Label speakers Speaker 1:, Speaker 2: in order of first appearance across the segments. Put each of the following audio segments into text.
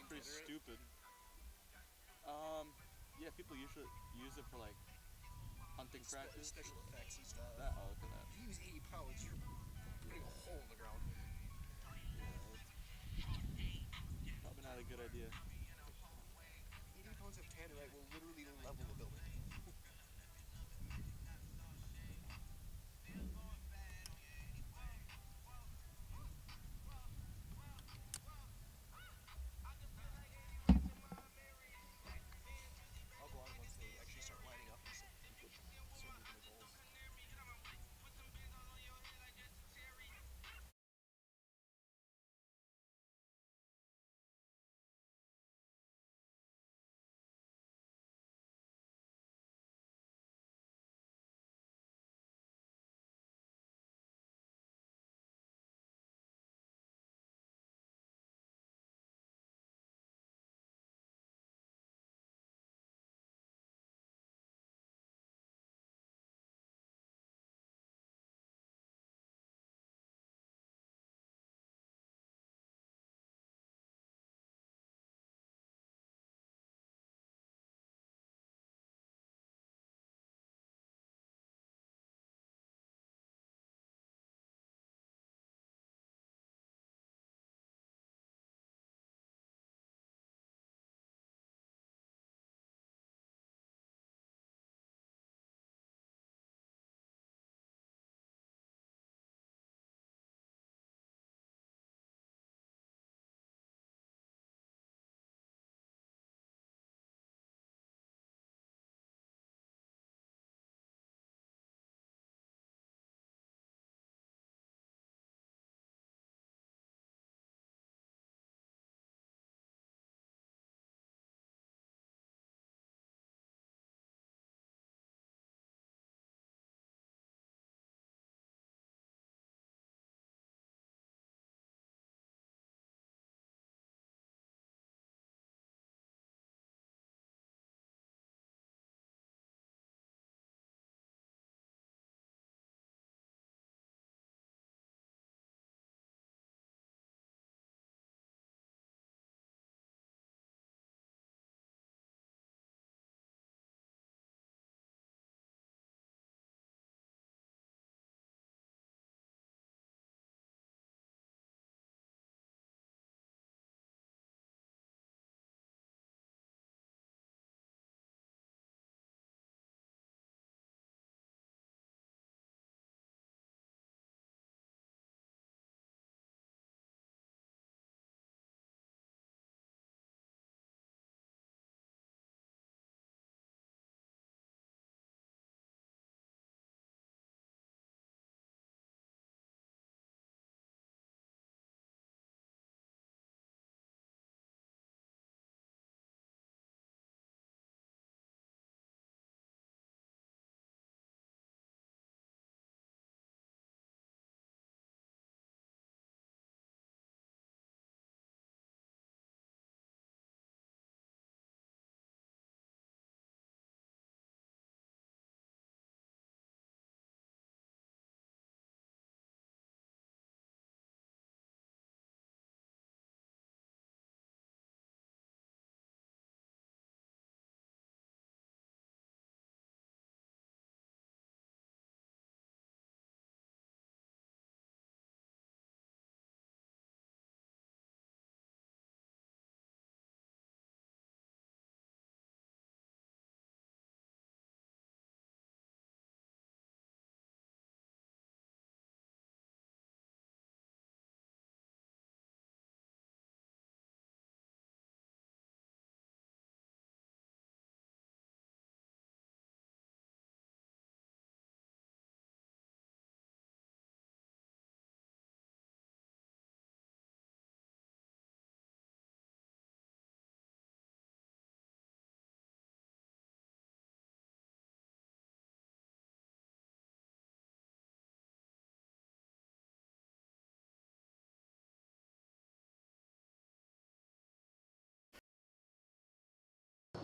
Speaker 1: pretty stupid. Yeah, people usually use it for like hunting practice.
Speaker 2: Special effects and stuff.
Speaker 1: That, oh, look at that.
Speaker 2: If you use 80 pounds, you're putting a hole in the ground.
Speaker 1: Yeah, probably not a good idea.
Speaker 2: 80 pounds of tannerite will literally level a building. I'll go on once they actually start lining up and start moving the goals.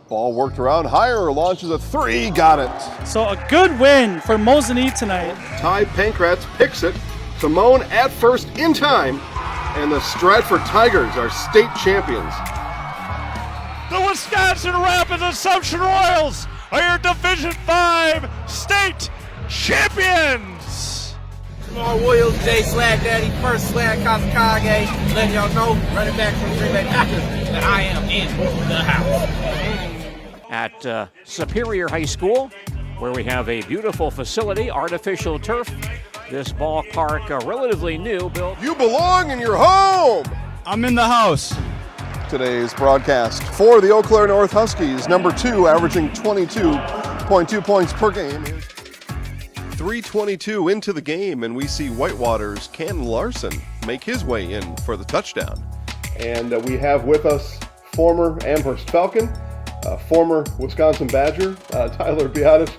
Speaker 3: Ball worked around higher, launches a three, got it.
Speaker 4: So a good win for Mosinee tonight.
Speaker 3: Ty Pankratz picks it. Simone at first in time, and the Stratford Tigers are state champions.
Speaker 5: Wisconsin Rapids Assumption Royals are your Division 5 state champions.
Speaker 6: Lamar Williams, Jay Slag Daddy, first Slag Kazakage, letting y'all know, running back from the Green Bay Packers, that I am in the house.
Speaker 7: At Superior High School, where we have a beautiful facility, artificial turf. This ballpark, relatively new, built.
Speaker 3: You belong in your home.
Speaker 4: I'm in the house.
Speaker 3: Today's broadcast for the Eau Claire North Huskies, number 2, averaging 22.2 points per game. 3:22 into the game, and we see Whitewater's Ken Larson make his way in for the touchdown. And we have with us former Amherst Falcon, former Wisconsin Badger, Tyler Biadish.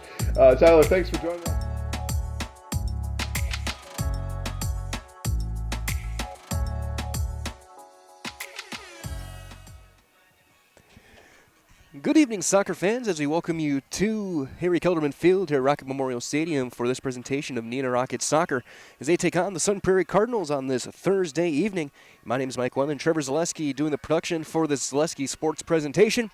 Speaker 3: Tyler, thanks for joining us.
Speaker 8: Good evening, soccer fans, as we welcome you to Harry Kelderman Field here at Rocket Memorial Stadium for this presentation of Neenah Rocket Soccer as they take on the Sun Prairie Cardinals on this Thursday evening. My name is Mike Wendland, Trevor Zaleski doing the production for the Zaleski Sports presentation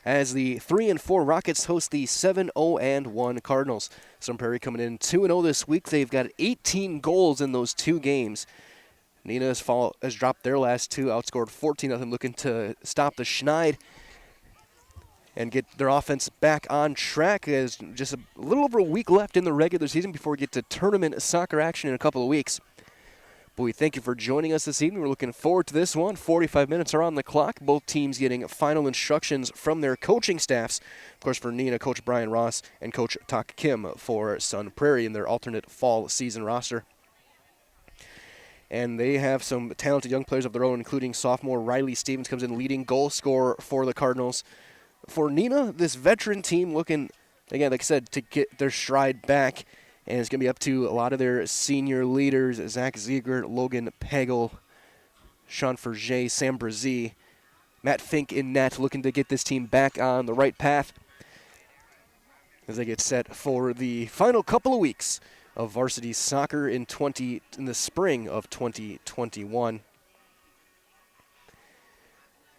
Speaker 8: as the 3-4 Rockets host the 7-0-1 Cardinals. Sun Prairie coming in 2-0 this week. They've got 18 goals in those 2 games. Neenah has dropped their last 2, outscored 14-0, looking to stop the Schneid and get their offense back on track. As just a little over a week left in the regular season before we get to tournament soccer action in a couple of weeks. But we thank you for joining us this evening. We're looking forward to this one. 45 minutes are on the clock. Both teams getting final instructions from their coaching staffs. Of course, for Neenah, Coach Brian Ross and Coach Tak Kim for Sun Prairie in their alternate fall season roster. And they have some talented young players of their own, including sophomore Riley Stevens comes in leading goal scorer for the Cardinals. For Neenah, this veteran team looking, again, like I said, to get their stride back, and it's going to be up to a lot of their senior leaders, Zach Ziegler, Logan Pagel, Sean Ferget, Sam Brazee, Matt Fink in net, looking to get this team back on the right path as they get set for the final couple of weeks of varsity soccer in the spring of 2021.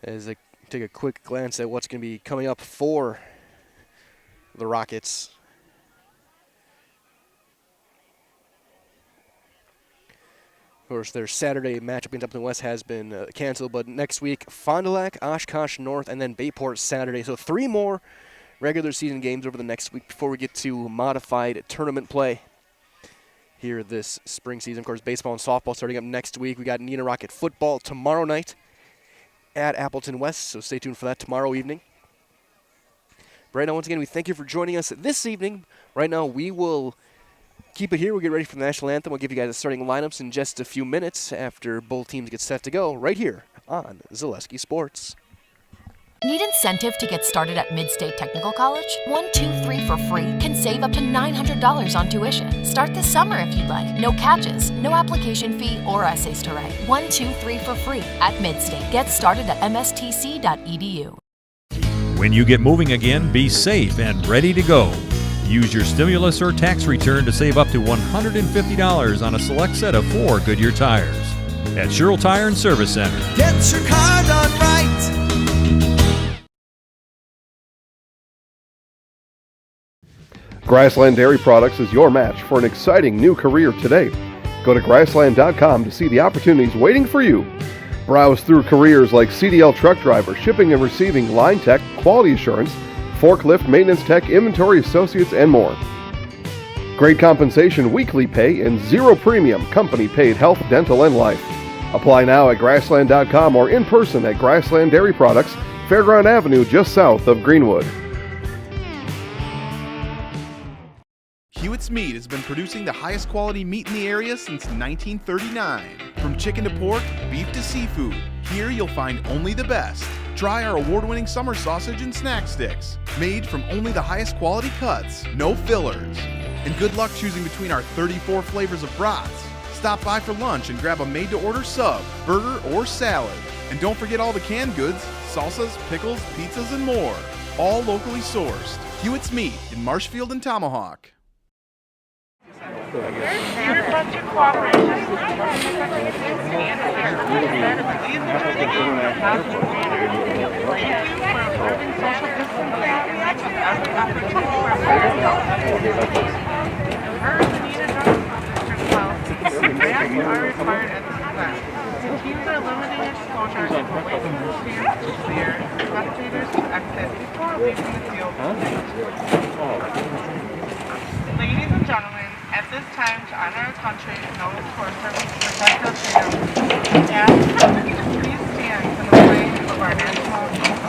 Speaker 8: As they take a quick glance at what's going to be coming up for the Rockets. Of course, their Saturday matchup against Upton West has been canceled, but next week, Fond du Lac, Oshkosh North, and then Bayport Saturday. So 3 more regular season games over the next week before we get to modified tournament play here this spring season. Of course, baseball and softball starting up next week. We got Neenah Rocket football tomorrow night at Appleton West, so stay tuned for that tomorrow evening. Right now, once again, we thank you for joining us this evening. Right now, we will keep it here. We'll get ready for the national anthem. We'll give you guys the starting lineups in just a few minutes after both teams get set to go right here on Zaleski Sports.
Speaker 9: Need incentive to get started at Mid-State Technical College? 1-2-3 for free can save up to $900 on tuition. Start this summer if you'd like. No catches, no application fee or essays to write. 1-2-3 for free at Mid-State. Get started at mstc.edu.
Speaker 10: When you get moving again, be safe and ready to go. Use your stimulus or tax return to save up to $150 on a select set of 4 Goodyear tires. At Sherrill Tire and Service Center.
Speaker 11: Get your car done right.
Speaker 3: Grassland Dairy Products is your match for an exciting new career today. Go to grassland.com to see the opportunities waiting for you. Browse through careers like CDL truck driver, shipping and receiving, line tech, quality assurance, forklift, maintenance tech, inventory associates, and more. Great compensation, weekly pay, and 0 premium company-paid health, dental, and life. Apply now at grassland.com or in person at Grassland Dairy Products, Fairground Avenue, just south of Greenwood.
Speaker 12: Hewitt's Meat has been producing the highest quality meat in the area since 1939. From chicken to pork, beef to seafood, here you'll find only the best. Try our award-winning summer sausage and snack sticks, made from only the highest quality cuts, no fillers. And good luck choosing between our 34 flavors of brats. Stop by for lunch and grab a made-to-order sub, burger, or salad. And don't forget all the canned goods, salsas, pickles, pizzas, and more. All locally sourced. Hewitt's Meat in Marshfield and Tomahawk.
Speaker 13: Teams are limiting exposure to the latest clear to clear. Spectators to exit before leaving the field. Ladies and gentlemen, at this time, to honor our country and all its forces to protect our freedom, we ask that you please stand for the playing of our national anthem.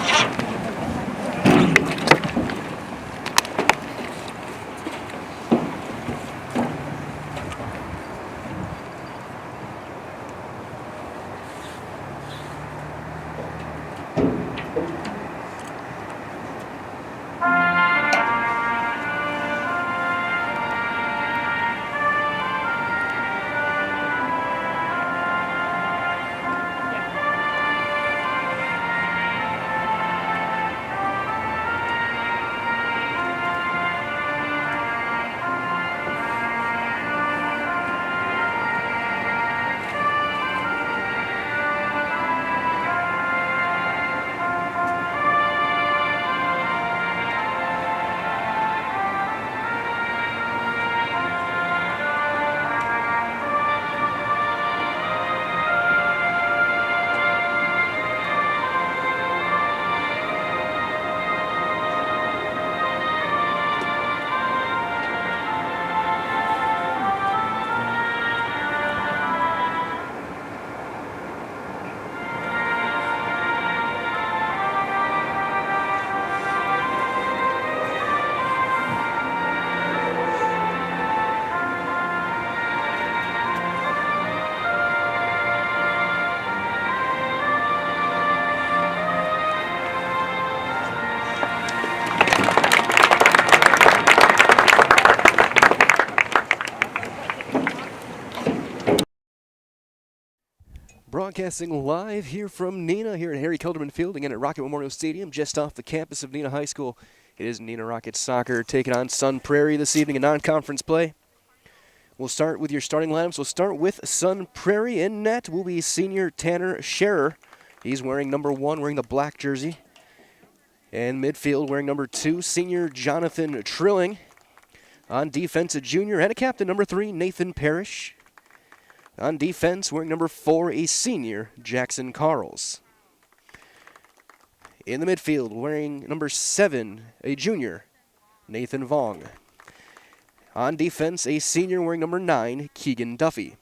Speaker 8: Broadcasting live here from Neenah, here at Harry Kelderman Field, again at Rocket Memorial Stadium, just off the campus of Neenah High School. It is Neenah Rocket Soccer taking on Sun Prarie this evening in non-conference play. We'll start with your starting lineups. We'll start with Sun Prarie. In net will be senior Tanner Scherer. He's wearing number 1, wearing the black jersey. And midfield wearing number 2, senior Jonathan Trilling. On defense, a junior and a captain, number 3, Nathan Parrish. On defense, wearing number 4, a senior, Jackson Carls. In the midfield, wearing number 7, a junior, Nathan Vong. On defense, a senior wearing number 9, Keegan Duffy.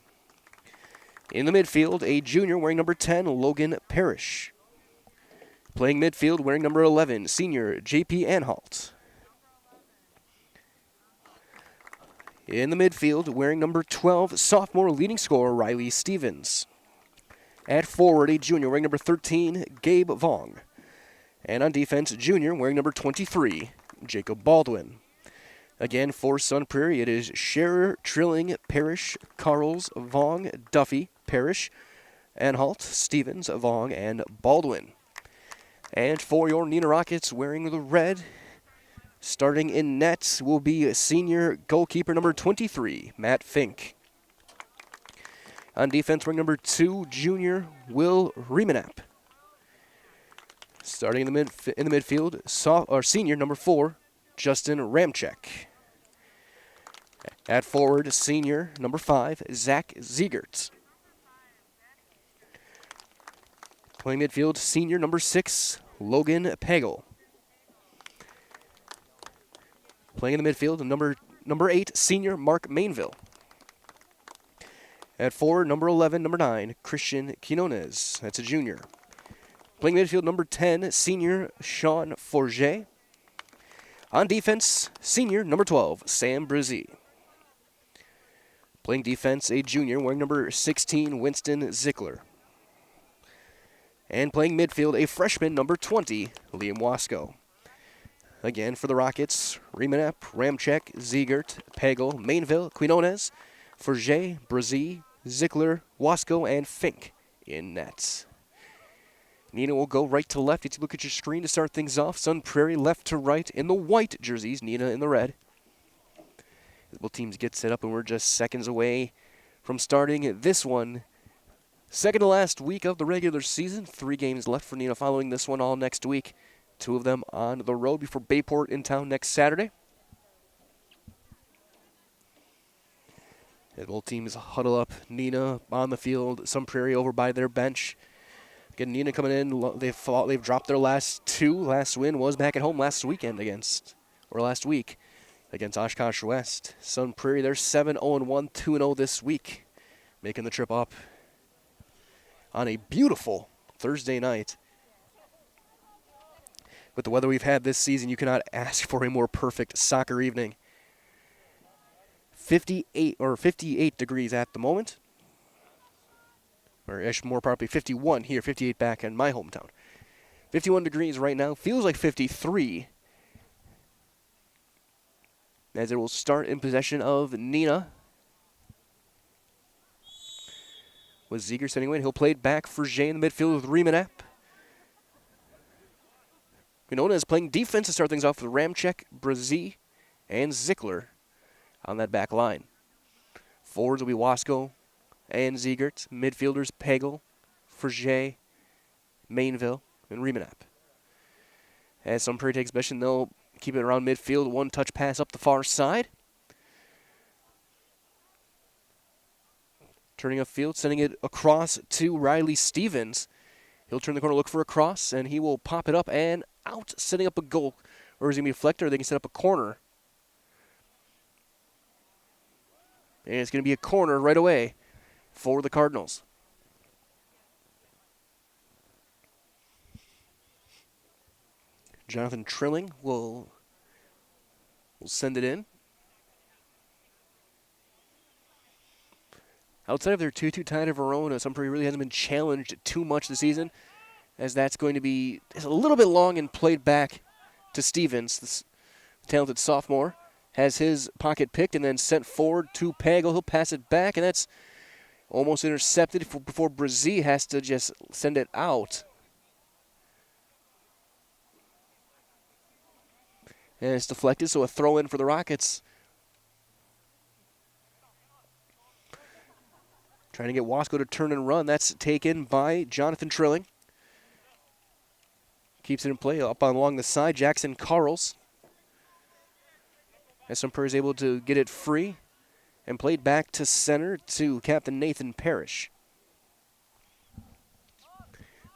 Speaker 8: In the midfield, a junior wearing number 10, Logan Parrish. Playing midfield, wearing number 11, senior, JP Anhalt. In the midfield, wearing number 12, sophomore leading scorer Riley Stevens. At forward, a junior wearing number 13, Gabe Vong. And on defense, junior wearing number 23, Jacob Baldwin. Again, for Sun Prarie, it is Scherer, Trilling, Parrish, Carls, Vong, Duffy, Parrish, Anhalt, Stevens, Vong, and Baldwin. And for your Neenah Rockets, wearing the red, starting in net will be senior goalkeeper number 23, Matt Fink. On defense, wearing number 2, junior Will Riemanap. Starting in the midfield, senior number 4, Justin Ramchek. At forward, senior number 5, Zach Ziegert. Playing midfield, senior number 6, Logan Pagel. Playing in the midfield, number 8, senior Mark Mainville. At forward, number 11, number 9, Christian Quinones. That's a junior. Playing midfield, number 10, senior Sean Forget. On defense, senior number 12, Sam Brizzy. Playing defense, a junior wearing number 16, Winston Zickler. And playing midfield, a freshman, number 20, Liam Wasco. Again, for the Rockets, Riemanap, Ramchek, Ziegert, Pagel, Mainville, Quinones, Forget, Brazee, Zickler, Wasco, and Fink in nets. Neenah will go right to left. If you look at your screen to start things off, Sun Prarie left to right in the white jerseys, Neenah in the red. Both teams get set up, and we're just seconds away from starting this one. Second to last week of the regular season. 3 games left for Neenah following this one all next week. 2 of them on the road before Bayport in town next Saturday. As both teams huddle up, Neenah on the field, Sun Prairie over by their bench. Again, Neenah coming in, they've dropped their last 2. Last win was back at home last week against Oshkosh West. Sun Prairie, they're 7-0-1, 2-0 this week, making the trip up on a beautiful Thursday night. With the weather we've had this season, you cannot ask for a more perfect soccer evening. 58 degrees at the moment. Or more properly, 51 here, 58 back in my hometown. 51 degrees right now, feels like 53. As it will start in possession of Neenah. With Ziegler sending away, he'll play it back for Jay in the midfield with Riemanap. Neenah is playing defense to start things off with Ramchek, Brazee, and Ziegler on that back line. Forwards will be Wasco and Ziegert. Midfielders, Pagel, Frege, Mainville, and Riemanap. As Sun Prairie takes possession, they'll keep it around midfield. 1-touch pass up the far side. Turning upfield, sending it across to Riley Stevens. He'll turn the corner, look for a cross, and he will pop it up and out, setting up a goal. Or is he going to be a deflector? They can set up a corner. And it's going to be a corner right away for the Cardinals. Jonathan Trilling will send it in. Outside of their 2-2 tie to Verona, Sun Prairie really hasn't been challenged too much this season, as that's going to be a little bit long and played back to Stevens, this talented sophomore. Has his pocket picked and then sent forward to Pagel. He'll pass it back, and that's almost intercepted before Brazee has to just send it out. And it's deflected, so a throw in for the Rockets. Trying to get Wasco to turn and run. That's taken by Jonathan Trilling. Keeps it in play up along the side. Jackson Carls. As Sun Prairie is able to get it free and played back to center to Captain Nathan Parrish.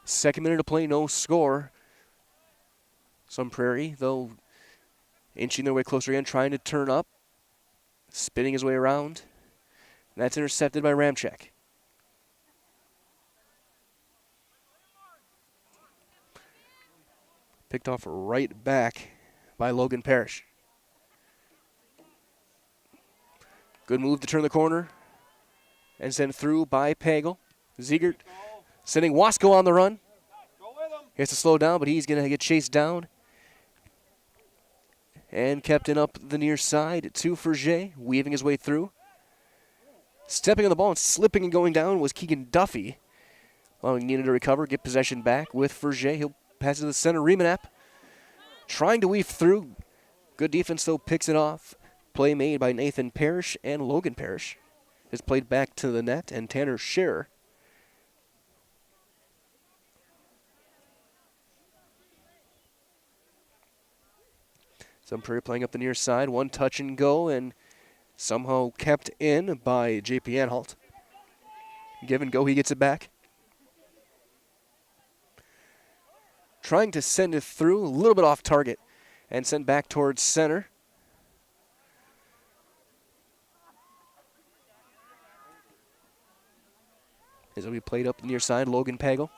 Speaker 8: Second minute to play, no score. Sun Prairie, though, inching their way closer again, trying to turn up. Spinning his way around. And that's intercepted by Ramchek. Picked off right back by Logan Parrish. Good move to turn the corner and send through by Pagel. Ziegert sending Wasco on the run. He has to slow down, but he's going to get chased down. And kept in up the near side to Frege, weaving his way through. Stepping on the ball and slipping and going down was Keegan Duffy. Allowing Neenah to recover, get possession back with Frege. He'll pass it to the center, Riemanap. Trying to weave through. Good defense, though, picks it off. Play made by Nathan Parrish and Logan Parrish. Is played back to the net, and Tanner Scherer. Sun Prairie playing up the near side. 1 touch and go, and somehow kept in by J.P. Anhalt. Give and go, he gets it back. Trying to send it through, a little bit off target, and sent back towards center. As it'll be played up the near side, Logan Pagel.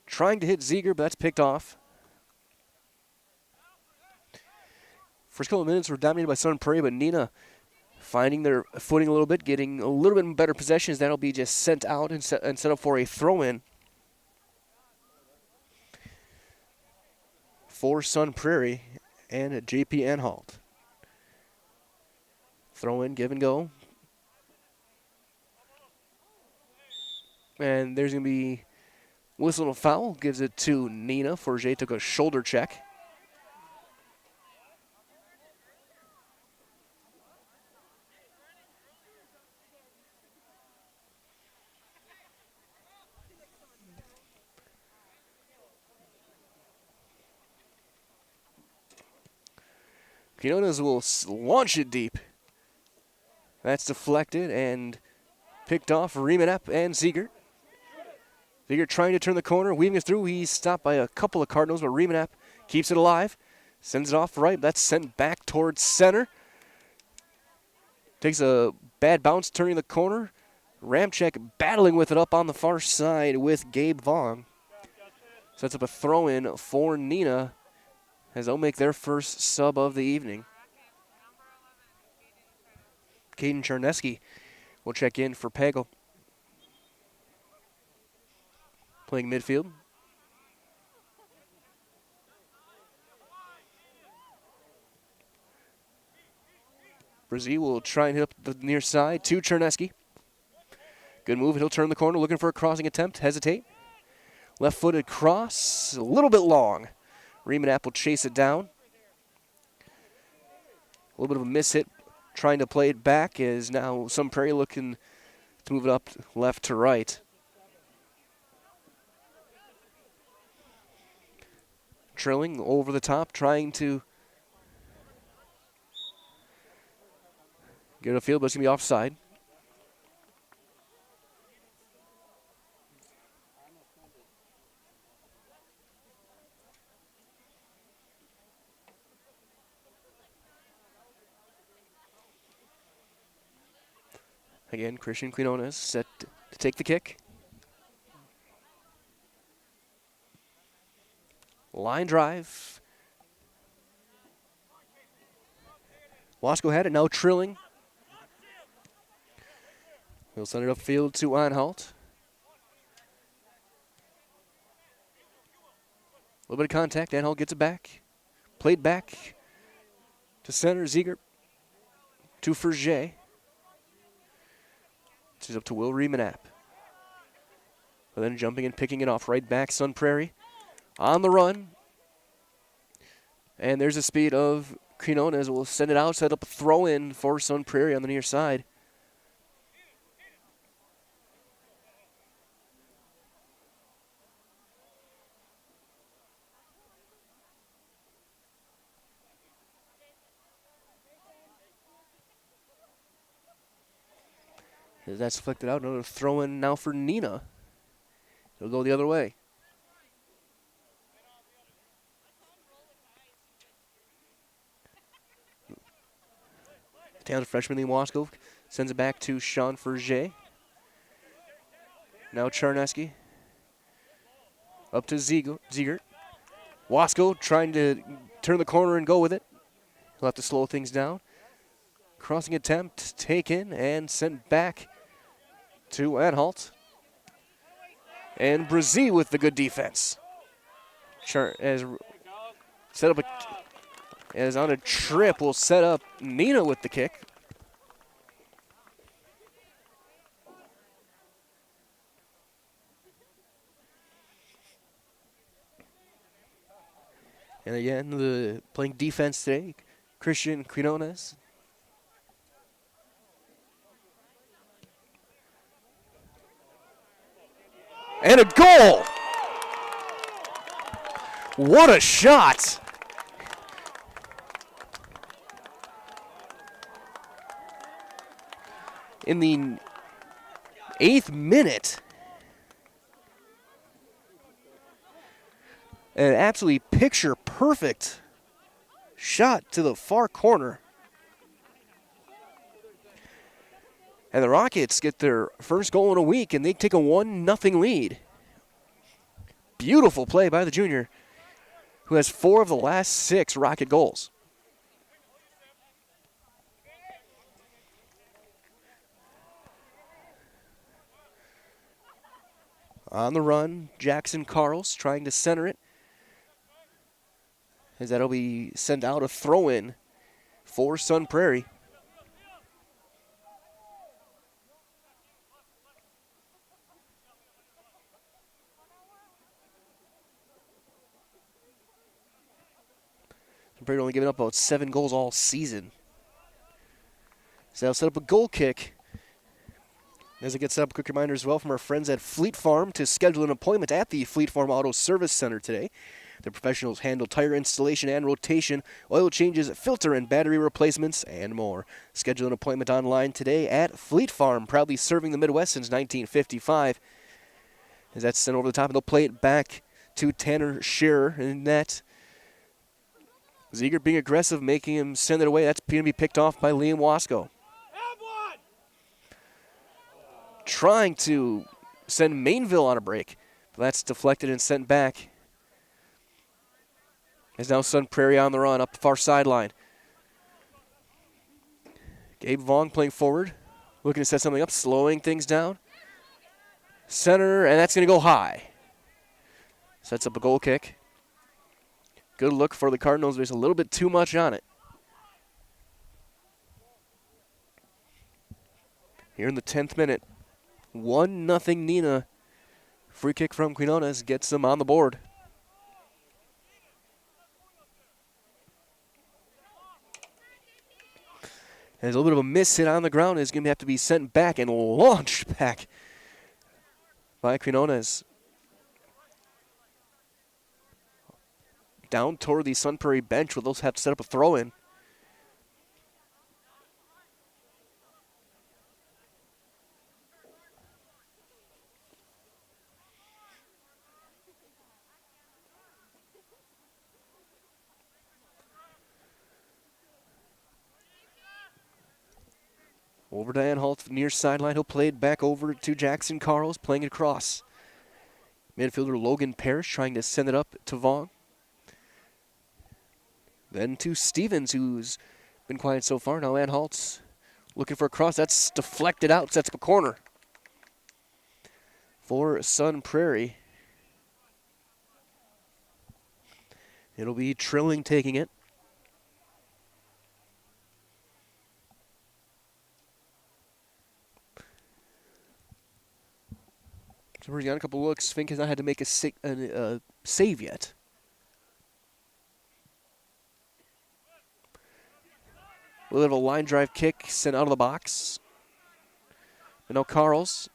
Speaker 8: Trying to hit Ziegler, but that's picked off. First couple of minutes were dominated by Sun Prairie, but Neenah finding their footing a little bit, getting a little bit better possessions. That'll be just sent out and set up for a throw-in for Sun Prairie and J.P. Anhalt. Throw-in, give and go. And there's going to be whistle and a foul. Gives it to Neenah. Forget took a shoulder check. Quinones will launch it deep. That's deflected and picked off Remanap and Ziegert. Ziegert trying to turn the corner, weaving it through. He's stopped by a couple of Cardinals, but Remanap keeps it alive. Sends it off right. That's sent back towards center. Takes a bad bounce, turning the corner. Ramchek battling with it up on the far side with Gabe Vaughn. Sets up a throw-in for Neenah as they'll make their first sub of the evening. Caden Charneski will check in for Pagel. Playing midfield. Brazil will try and hit up the near side to Charneski. Good move. He'll turn the corner, looking for a crossing attempt. Hesitate. Left-footed cross, a little bit long. Remanap will chase it down. A little bit of a miss hit, trying to play it back, is now Sun Prairie looking to move it up left to right. Trilling over the top, trying to get a field, but it's going to be offside. Again, Christian Quinones set to take the kick. Line drive. Wasco had it, now Trilling. He'll send it upfield to Anhalt. A little bit of contact, Anhalt gets it back. Played back to center, Ziegert to Ferget. It's up to Will Remanap. But then jumping and picking it off right back, Sun Prairie on the run. And there's the speed of Quinones. Will send it out, set up a throw-in for Sun Prairie on the near side. As that's flicked out, another throw-in now for Neenah. It'll go the other way. Talented freshman Lee Wasco sends it back to Sean Ferget. Now Charneski. Up to Ziegert. Wasco trying to turn the corner and go with it. He'll have to slow things down. Crossing attempt taken and sent back to Anhalt. And Brazil with the good defense. As set up as on a trip, will set up Neenah with the kick. And again, playing defense today, Christian Quinones. And a goal! What a shot! In the 8th minute. An absolutely picture-perfect shot to the far corner. And the Rockets get their first goal in a week, and they take a 1-0 lead. Beautiful play by the junior, who has 4 of the last 6 Rocket goals. On the run, Jackson Carls trying to center it. As that'll be sent out a throw-in for Sun Prairie. Prairie only giving up about 7 goals all season. So they'll set up a goal kick. As it gets set up, a quick reminder as well from our friends at Fleet Farm to schedule an appointment at the Fleet Farm Auto Service Center today. The professionals handle tire installation and rotation, oil changes, filter and battery replacements, and more. Schedule an appointment online today at Fleet Farm, proudly serving the Midwest since 1955. As that's sent over the top, and they'll play it back to Tanner Shearer in net. Ziegert being aggressive, making him send it away. That's going to be picked off by Liam Wasco. Trying to send Mainville on a break, but that's deflected and sent back. As now Sun Prairie on the run up the far sideline. Gabe Vaughn playing forward, looking to set something up, slowing things down. Center, and that's going to go high. Sets up a goal kick. Good look for the Cardinals. There's a little bit too much on it. Here in the 10th minute, 1-0 Neenah. Free kick from Quinones gets them on the board. There's a little bit of a miss hit on the ground. It's going to have to be sent back and launched back by Quinones. Down toward the Sun Prairie bench where they'll have to set up a throw-in. Over to Anhalt, near sideline. He'll play it back over to Jackson Carls, playing it across. Midfielder Logan Parrish trying to send it up to Vaughn. Then to Stevens, who's been quiet so far. Now Anhalt's looking for a cross. That's deflected out, sets up a corner for Sun Prairie. It'll be Trilling taking it. So he's got a couple looks. Fink has not had to make a save yet. A little bit of a line drive kick sent out of the box. And now Carls.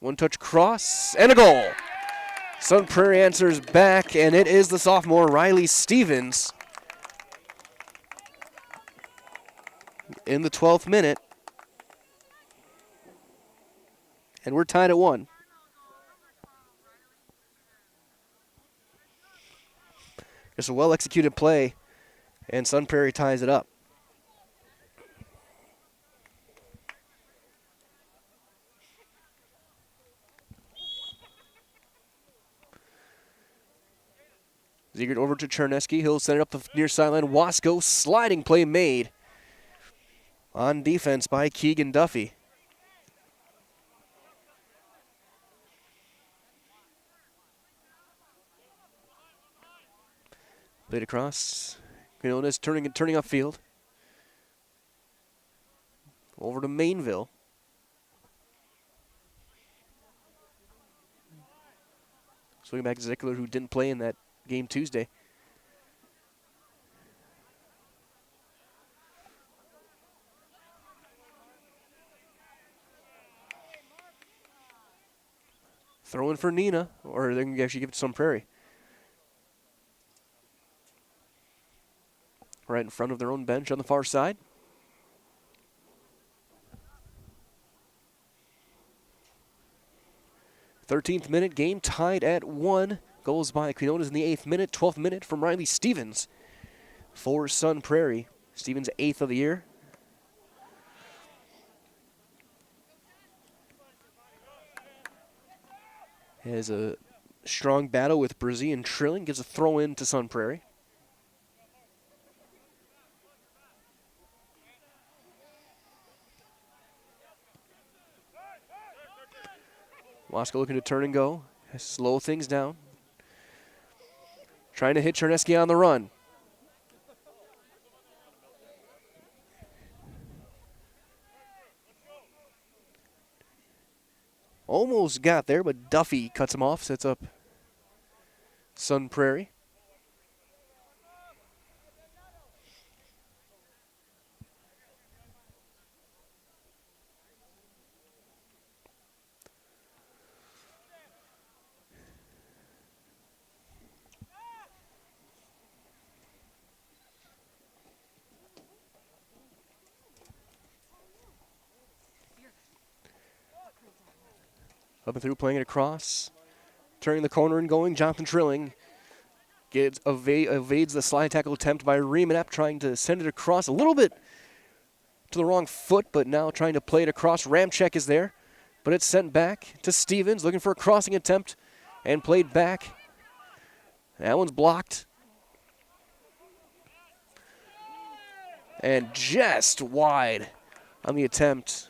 Speaker 8: One-touch cross and a goal. Sun Prairie answers back, and it is the sophomore Riley Stevens in the 12th minute. And we're tied at 1. Just a well-executed play, and Sun Prairie ties it up. Ziegert over to Cherneski. He'll send it up the near sideline. Wasco, sliding play made on defense by Keegan Duffy. Played across. Quinones turning upfield. Over to Mainville. Swinging back to Zickler, who didn't play in that game Tuesday. Throw in for Neenah, or they can actually give it to Sun Prairie. Right in front of their own bench on the far side. "13th minute, game tied at 1. Goals by Quinones in the 8th minute. 12th minute from Riley Stevens for Sun Prairie. Stevens' 8th of the year. Has a strong battle with Brzee and Trilling. Gives a throw in to Sun Prairie. Wasco looking to turn and go. Slow things down. Trying to hit Cherneski on the run. Almost got there, but Duffy cuts him off, sets up Sun Prairie. Up and through, playing it across. Turning the corner and going. Jonathan Trilling evades the slide tackle attempt by Riemann, trying to send it across a little bit to the wrong foot, but now trying to play it across. Ramchek is there, but it's sent back to Stevens, looking for a crossing attempt, and played back. That one's blocked. And just wide on the attempt.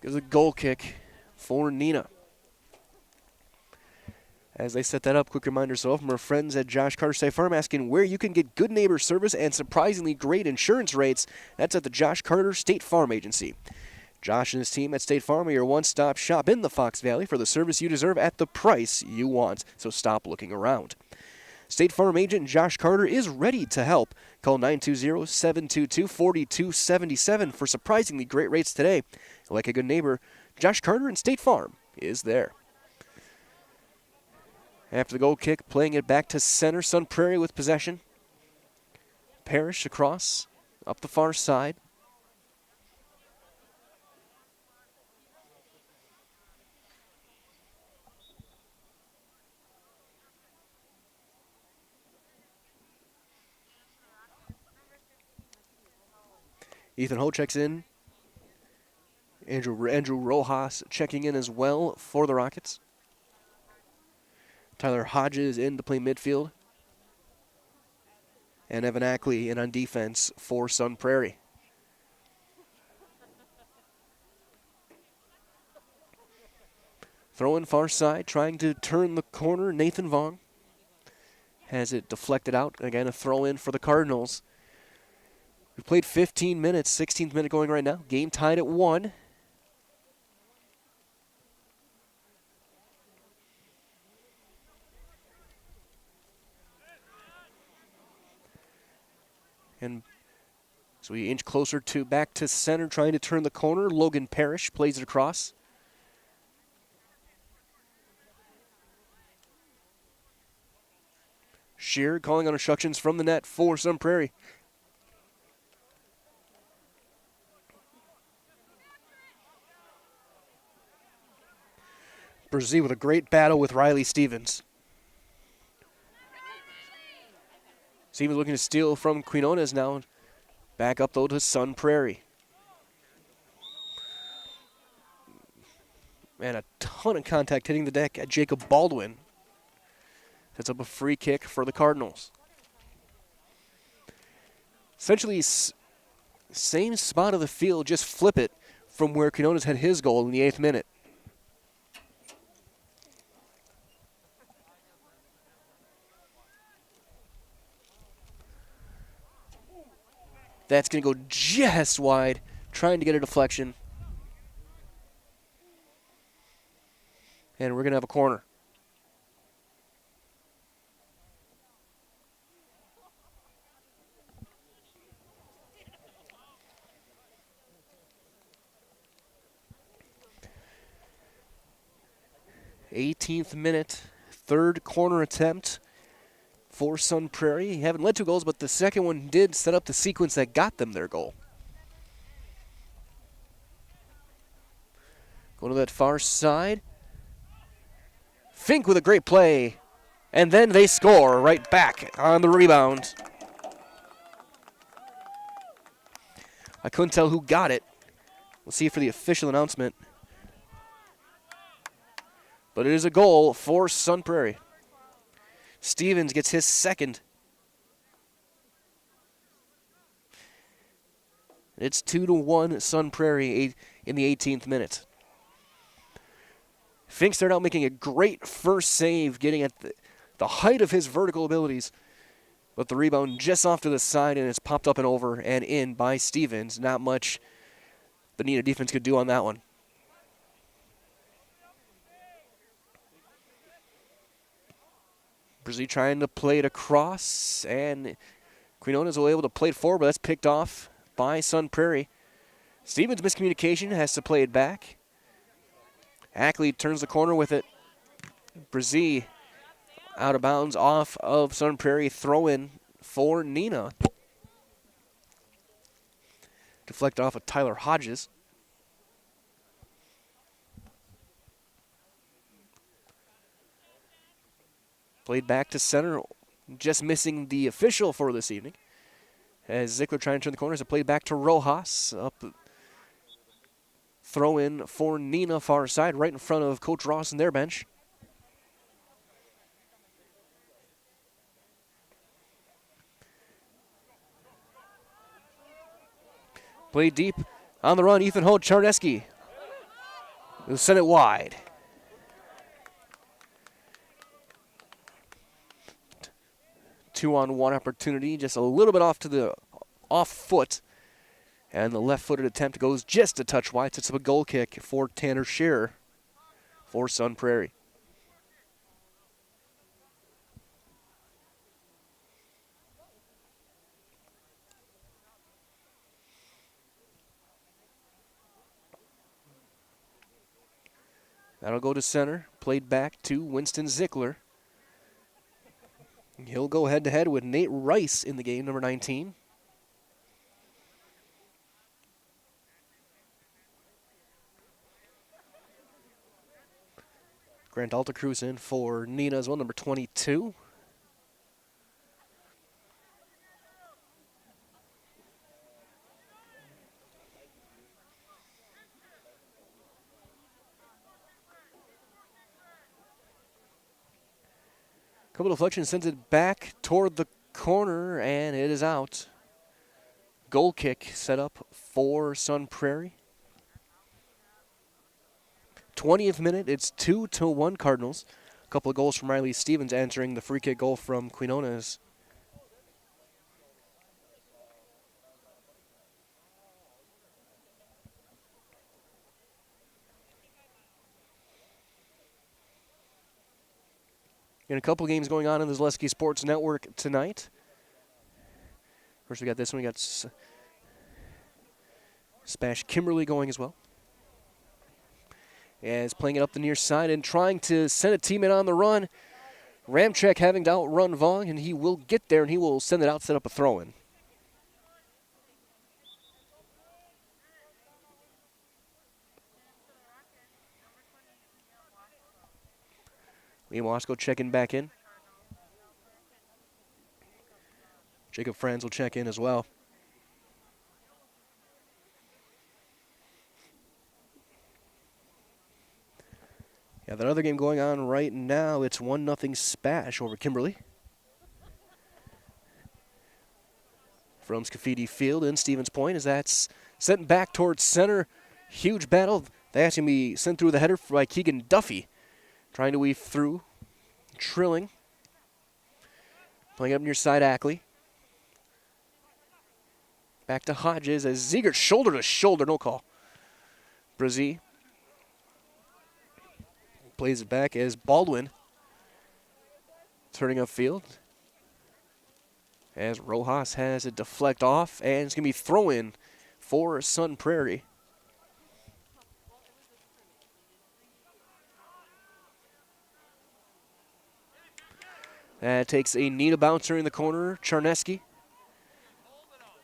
Speaker 8: Gives a goal kick for Neenah. As they set that up, quick reminder from our friends at Josh Carter State Farm, asking where you can get good neighbor service and surprisingly great insurance rates. That's at the Josh Carter State Farm Agency. Josh and his team at State Farm are your one-stop shop in the Fox Valley for the service you deserve at the price you want, so stop looking around. State Farm agent Josh Carter is ready to help. Call 920-722-4277 for surprisingly great rates today. Like a good neighbor, Josh Carter and State Farm is there. After the goal kick, playing it back to center, Sun Prairie with possession. Parrish across, up the far side. Ethan Ho checks in. Andrew Rojas checking in as well for the Rockets. Tyler Hodges in to play midfield. And Evan Ackley in on defense for Sun Prairie. Throw in far side, trying to turn the corner. Nathan Vaughn has it deflected out. Again, a throw in for the Cardinals. We've played 15 minutes, 16th minute going right now. Game tied at 1. And so we inch closer to back to center, trying to turn the corner. Logan Parrish plays it across. Shear calling on instructions from the net for Sun Prairie. Brzee with a great battle with Riley Stevens. Stevens looking to steal from Quinones now. Back up, though, to Sun Prairie. And a ton of contact hitting the deck at Jacob Baldwin. Sets up a free kick for the Cardinals. Essentially, same spot of the field, just flip it from where Quinones had his goal in the 8th minute. That's going to go just wide, trying to get a deflection. And we're going to have a corner. '18th minute, third corner attempt for Sun Prairie. Haven't led 2 goals, but the second one did set up the sequence that got them their goal. Go to that far side. Fink with a great play. And then they score right back on the rebound. I couldn't tell who got it. We'll see for the official announcement. But it is a goal for Sun Prairie. Stevens gets his second. It's 2-1 Sun Prairie in the 18th minute. Fink started out making a great first save, getting at the height of his vertical abilities. But the rebound just off to the side, and it's popped up and over and in by Stevens. Not much the Neenah defense could do on that one. Brzee trying to play it across, and Quinones will be able to play it forward, but that's picked off by Sun Prairie. Stevens' miscommunication, has to play it back. Ackley turns the corner with it. Brzee out of bounds off of Sun Prairie. Throw in for Neenah. Deflect off of Tyler Hodges. Played back to center, just missing the official for this evening. As Ziegler trying to turn the corners, it played back to Rojas. Up, throw in for Neenah, far side, right in front of Coach Ross and their bench. Played deep on the run, Ethan Holt, Charneski. He'll send it wide. Two-on-one opportunity, just a little bit off to the off foot. And the left-footed attempt goes just a touch wide. Sets up a goal kick for Tanner Scherer for Sun Prairie. That'll go to center. Played back to Winston Ziegler. He'll go head-to-head with Nate Rice in the game, number 19. Grant Altacruz in for Neenah as well, number 22. Couple deflections, sends it back toward the corner, and it is out. Goal kick set up for Sun Prairie. 20th minute, it's 2-1 Cardinals. A couple of goals from Riley Stevens answering the free kick goal from Quinones. And a couple games going on in the Zaleski Sports Network tonight. First, we got this one. We got Spash Kimberly going as well. As playing it up the near side and trying to send a teammate on the run. Ramchek having to outrun Vaughn, and he will get there, and he will send it out, set up a throw-in. Liam Wasco checking back in. Jacob Franz will check in as well. Yeah, that other game going on right now, it's 1-0 Spash over Kimberly. From Scafidi Field in Stevens Point, as that's sent back towards center. Huge battle. That's going to be sent through the header by Keegan Duffy. Trying to weave through. Trilling. Playing up near side Ackley. Back to Hodges as Ziegert shoulder to shoulder, no call. Brazee plays it back as Baldwin turning upfield. As Rojas has it deflect off, and it's going to be throw-in for Sun Prairie. That takes a Neenah bouncer in the corner, Charneski.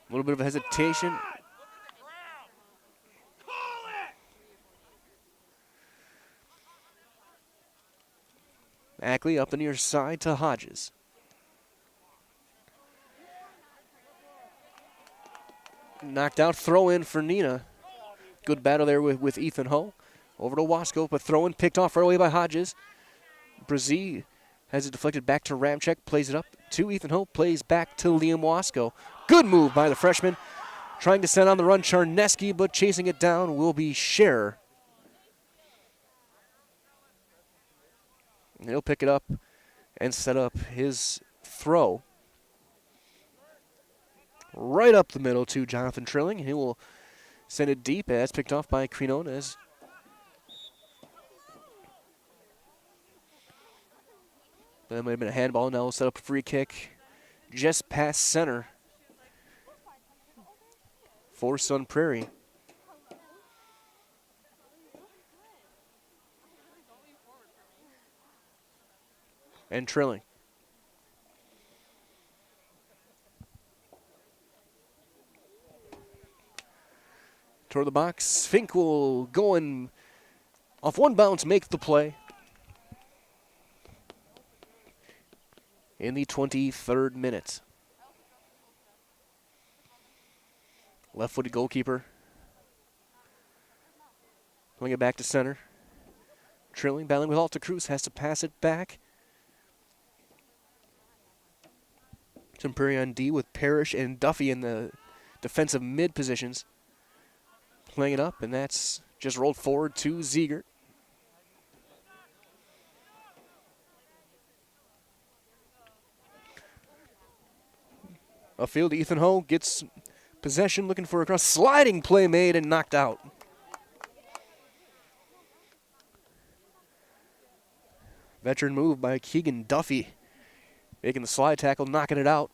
Speaker 8: A little bit of a hesitation. Ackley up the near side to Hodges. Knocked out, throw in for Neenah. Good battle there with Ethan Ho. Over to Wasco, but throw in picked off right away by Hodges. Brazee has it deflected back to Ramchek, plays it up to Ethan Ho, plays back to Liam Wasco. Good move by the freshman. Trying to send on the run Charneski, but chasing it down will be Scherer. And he'll pick it up and set up his throw. Right up the middle to Jonathan Trilling. He will send it deep as picked off by Quinones. That might have been a handball. Now we'll set up a free kick just past center for Sun Prairie. And Trilling. Toward the box. Fink will go and off one bounce make the play. in the 23rd minute. Left-footed goalkeeper. Playing it back to center. Trilling, battling with Alta Cruz, has to pass it back. Sun Prairie on D with Parrish and Duffy in the defensive mid positions. Playing it up, and that's just rolled forward to Ziegert. Upfield, Ethan Ho gets possession, looking for a cross. Sliding play made and knocked out. Veteran move by Keegan Duffy, making the slide tackle, knocking it out.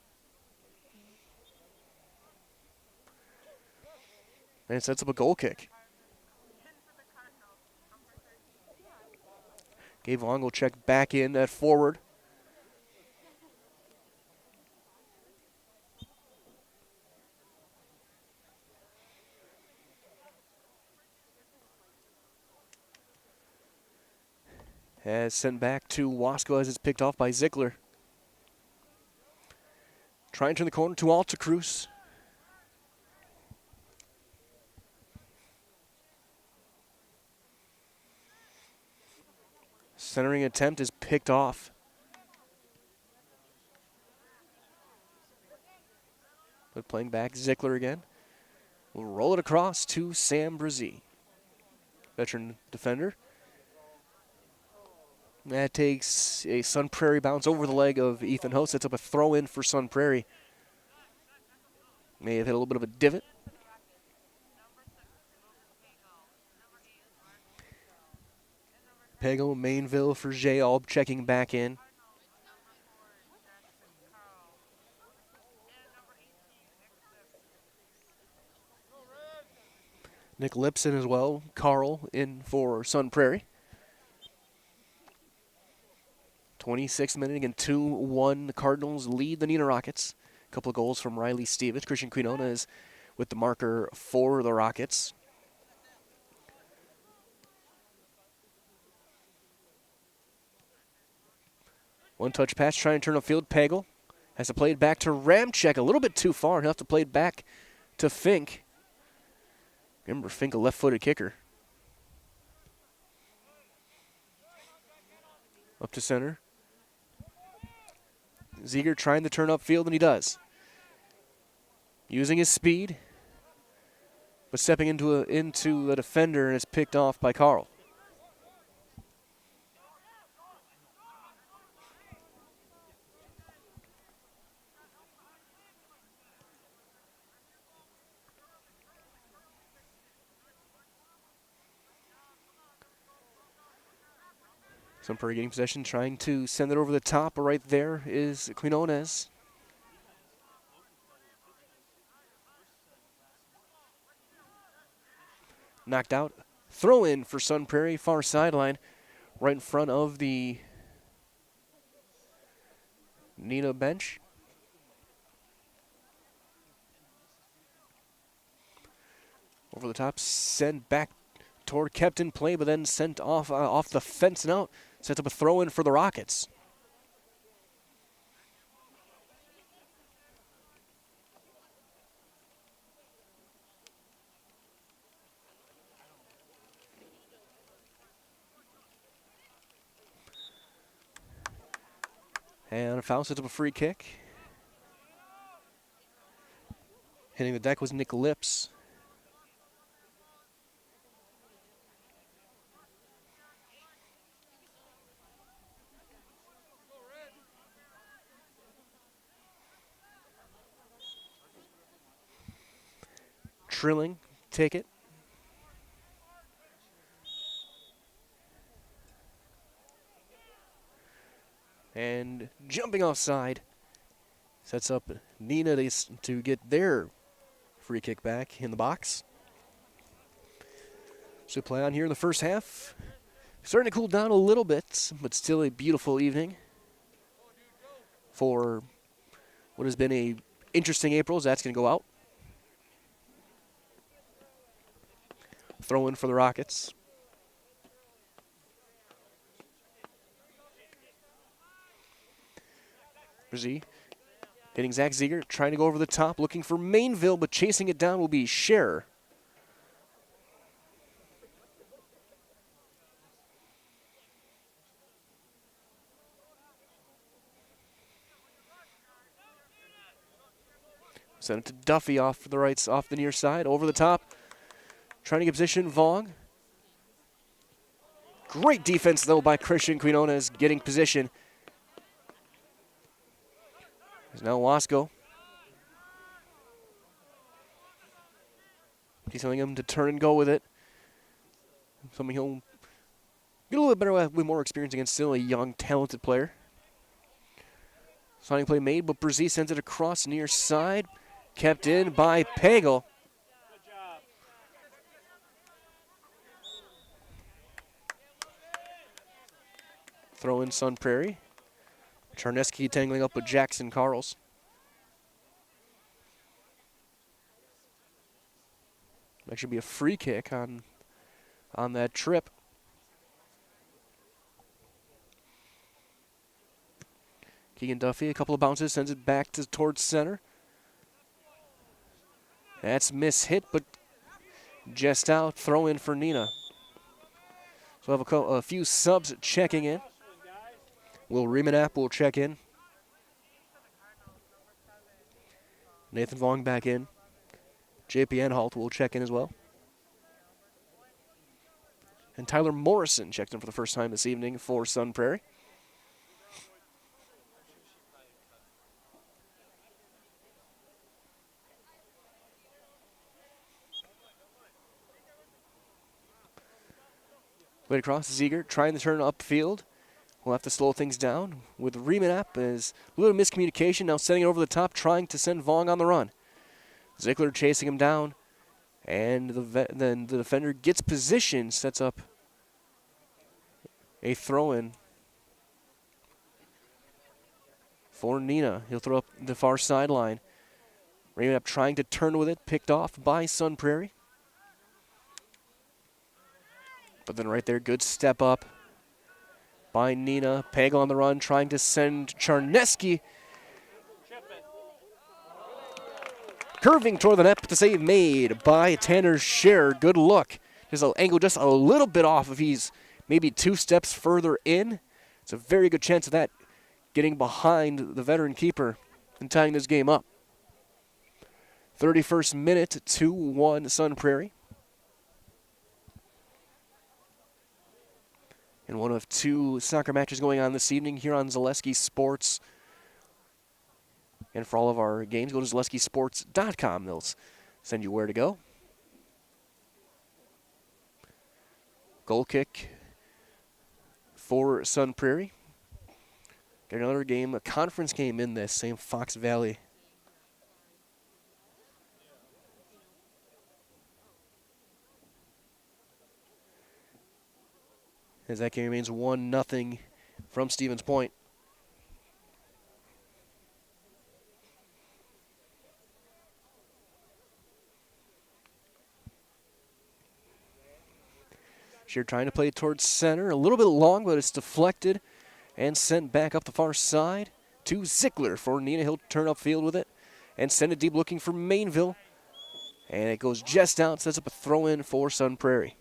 Speaker 8: And it sets up a goal kick. Gabe Long will check back in at forward. As sent back to Wasco as it's picked off by Zickler. Trying to turn the corner to Alta Cruz. Centering attempt is picked off. But playing back, Zickler again. We'll roll it across to Sam Brzee. Veteran defender. That takes a Sun Prairie bounce over the leg of Ethan Ho. Sets up a throw in for Sun Prairie. May have hit a little bit of a divot. Pego, Mainville for Jay Alb checking back in. Nick Lipson as well. Carl in for Sun Prairie. 26th minute, again 2-1. The Cardinals lead the Neenah Rockets. A couple of goals from Riley Stevens. Christian Quinona is with the marker for the Rockets. One-touch pass, trying to turn upfield. Pagel has to play it back to Ramchek. A little bit too far. He'll have to play it back to Fink. Remember, Fink, a left-footed kicker. Up to center. Ziegert trying to turn upfield, and he does. Using his speed, but stepping into a defender, and it's picked off by Carl. Sun Prairie getting possession, trying to send it over the top. Right there is Quinones. Knocked out. Throw in for Sun Prairie, far sideline, right in front of the Neenah bench. Over the top, sent back toward kept in play, but then sent off the fence and out. Sets up a throw in for the Rockets. And a foul, sets up a free kick. Hitting the deck was Nick Lips. Trilling, take it. And jumping offside. Sets up Neenah to get their free kick back in the box. So play on here in the first half. Starting to cool down a little bit, but still a beautiful evening for what has been a interesting April, as that's going to go out. Throw in for the Rockets. Prarie hitting Zach Ziegert, trying to go over the top, looking for Mainville, but chasing it down will be Scherer. Send it to Duffy off the near side, over the top. Trying to get position, Vaughn. Great defense, though, by Christian Quinones getting position. There's now Wasco. He's telling him to turn and go with it. Something he'll get a little bit better with more experience against still a young, talented player. Signing play made, but Prarie sends it across near side. Kept in by Pagel. Throw in Sun Prairie. Charneski tangling up with Jackson Carls. That should be a free kick on that trip. Keegan Duffy, a couple of bounces, sends it back towards center. That's miss-hit, but just out. Throw in for Neenah. So we'll have a few subs checking in. Will Riemanap will check in. Nathan Vaughn back in. JP Enholt will check in as well. And Tyler Morrison checked in for the first time this evening for Sun Prairie. Right across, Ziegert trying to turn upfield. We'll have to slow things down with Riemanap as a little miscommunication, now setting it over the top, trying to send Vaughn on the run. Ziegler chasing him down, and then the defender gets position, sets up a throw-in for Neenah. He'll throw up the far sideline. Riemanap trying to turn with it, picked off by Sun Prairie. But then right there, good step up by Neenah. Pagel on the run, trying to send Charneski. Curving toward the net, but the save made by Tanner Scherer. Good look. His angle just a little bit off if he's maybe 2 steps further in. It's a very good chance of that getting behind the veteran keeper and tying this game up. 31st minute, 2-1 Sun Prairie. And one of 2 soccer matches going on this evening here on Zaleski Sports. And for all of our games, go to ZaleskiSports.com. They'll send you where to go. Goal kick for Sun Prairie. Got another game, a conference game in this, same Fox Valley. As that game remains 1-0 from Stevens Point. Shear trying to play towards center. A little bit long, but it's deflected and sent back up the far side to Ziegler for Neenah. He'll turn upfield with it and send it deep looking for Mainville. And it goes just out, sets up a throw-in for Sun Prairie.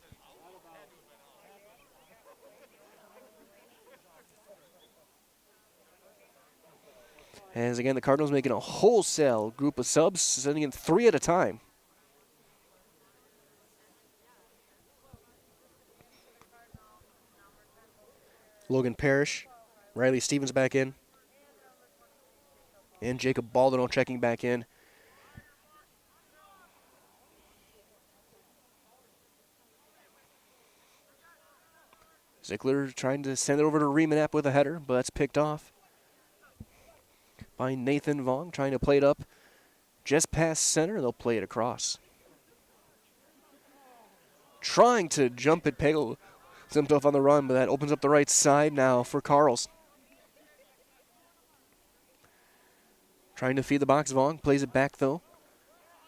Speaker 8: As again, the Cardinals making a wholesale group of subs, sending in 3 at a time. Logan Parrish, Riley Stevens back in. And Jacob Baldino checking back in. Ziegler trying to send it over to Riemanap with a header, but that's picked off by Nathan Vaughn, trying to play it up just past center. They'll play it across. Trying to jump at Pagel himself on the run, but that opens up the right side now for Carls. Trying to feed the box, Vaughn plays it back though.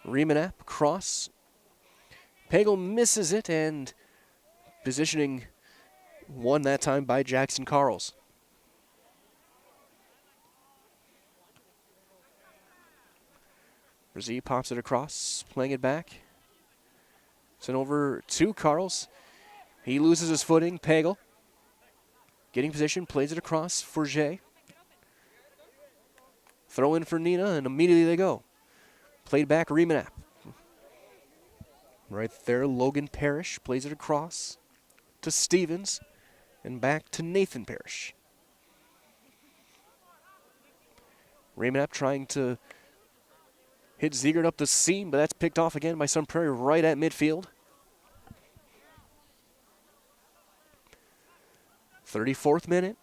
Speaker 8: Riemanap, cross. Pagel misses it, and positioning won that time by Jackson Carls. Prarie pops it across, playing it back. Sent over to Carls. He loses his footing. Pagel getting position, plays it across for Jay. Throw in for Neenah, and immediately they go. Played back, Remanap. Right there, Logan Parrish plays it across to Stevens and back to Nathan Parrish. Remanap trying to hit Ziegert up the seam, but that's picked off again by Sun Prairie right at midfield. 34th minute.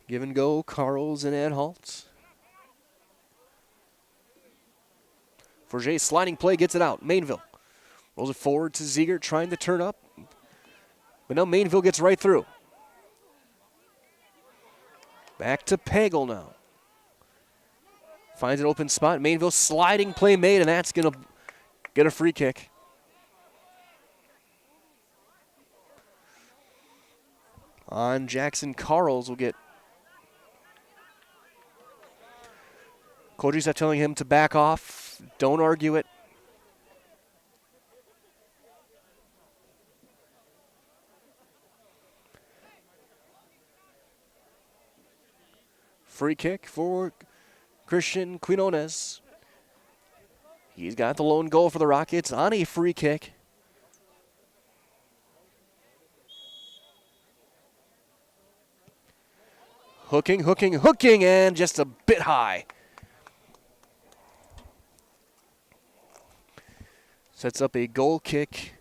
Speaker 8: Give and go, Carls and Anhalt. Forget sliding play, gets it out. Mainville rolls it forward to Ziegert, trying to turn up. But now Mainville gets right through. Back to Pagel now. Finds an open spot. Mainville sliding play made, and that's going to get a free kick. On Jackson, Carls will get. Coaches are telling him to back off. Don't argue it. Free kick for Christian Quinones. He's got the lone goal for the Rockets on a free kick. Hooking, and just a bit high. Sets up a goal kick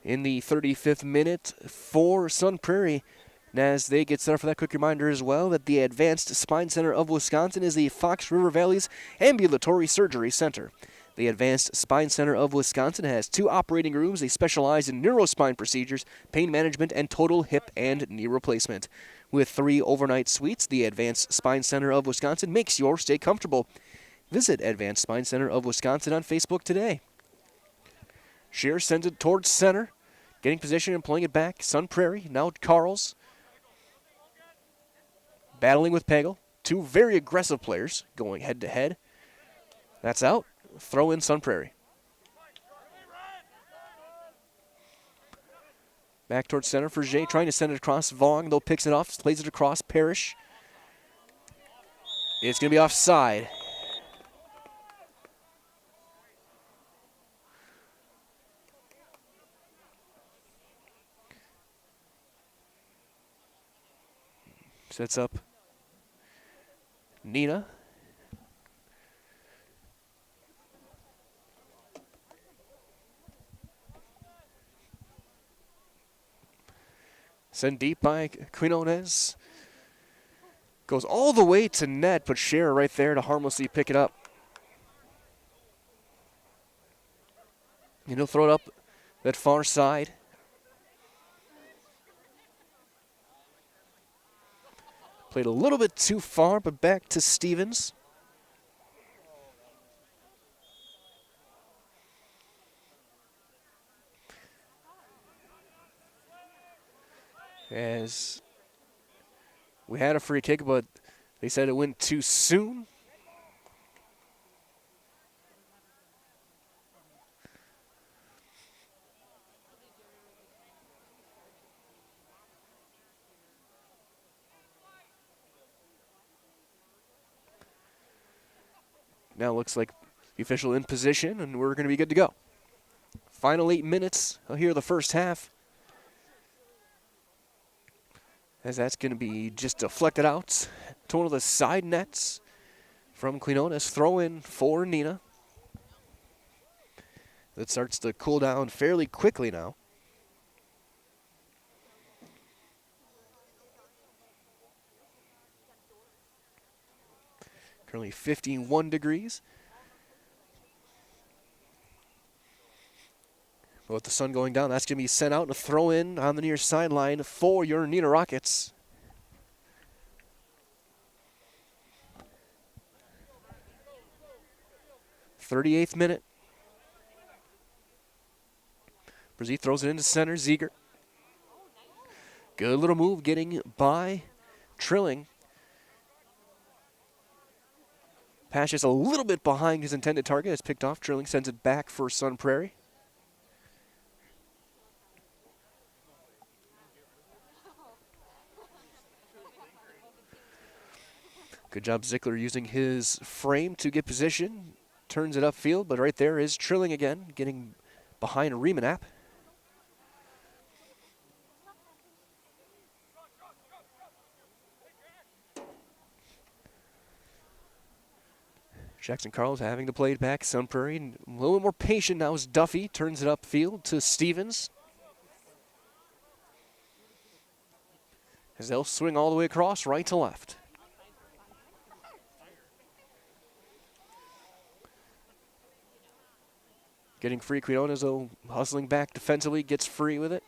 Speaker 8: in the 35th minute for Sun Prairie. And as they get set up for that, quick reminder as well that the Advanced Spine Center of Wisconsin is the Fox River Valley's ambulatory surgery center. The Advanced Spine Center of Wisconsin has 2 operating rooms. They specialize in neurospine procedures, pain management, and total hip and knee replacement. With 3 overnight suites, the Advanced Spine Center of Wisconsin makes your stay comfortable. Visit Advanced Spine Center of Wisconsin on Facebook today. Shear sends it towards center, getting position and playing it back. Sun Prairie, now Carls. Battling with Pagel. 2 very aggressive players going head to head. That's out. Throw in Sun Prairie. Back towards center for Jay, trying to send it across. Vaughn, though, picks it off, plays it across. Parrish. It's going to be offside. Sets up Neenah. Sent deep by Quinones. Goes all the way to net, but Scherer right there to harmlessly pick it up. And he'll throw it up that far side. Played a little bit too far, but back to Stevens. As we had a free kick, but they said it went too soon. Now it looks like the official in position, and we're going to be good to go. Final 8 minutes here of the first half. As that's going to be just deflected out. Total the side nets from Quinones. Throw in for Neenah. That starts to cool down fairly quickly now. Currently 51 degrees. But with the sun going down, that's going to be sent out and a throw in on the near sideline for your Neenah Rockets. .38th minute. Prarie throws it into center. Ziegert. Good little move getting by Trilling. Pass just a little bit behind his intended target. It's picked off. Trilling sends it back for Sun Prairie. Good job Zickler using his frame to get position. Turns it upfield, but right there is Trilling again, getting behind Remanap. Jackson Carlos having to play it back. Sun Prairie a little bit more patient now as Duffy turns it upfield to Stevens. As they'll swing all the way across, right to left. Getting free, Quinones though, hustling back defensively, gets free with it.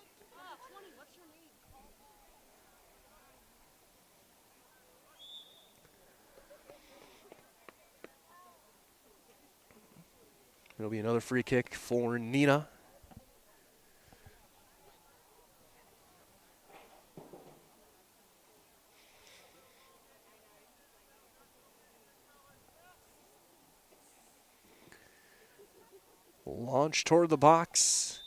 Speaker 8: It'll be another free kick for Neenah. Launch toward the box.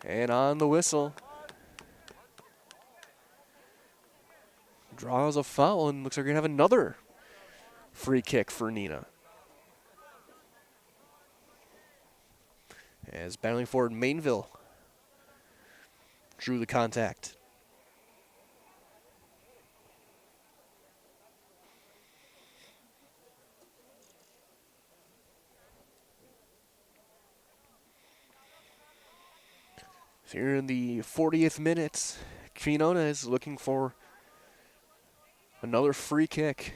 Speaker 8: And on the whistle. Draws a foul and looks like we're going to have another free kick for Neenah. As battling forward, Mainville drew the contact. So here in the 40th minute, Quinona is looking for another free kick.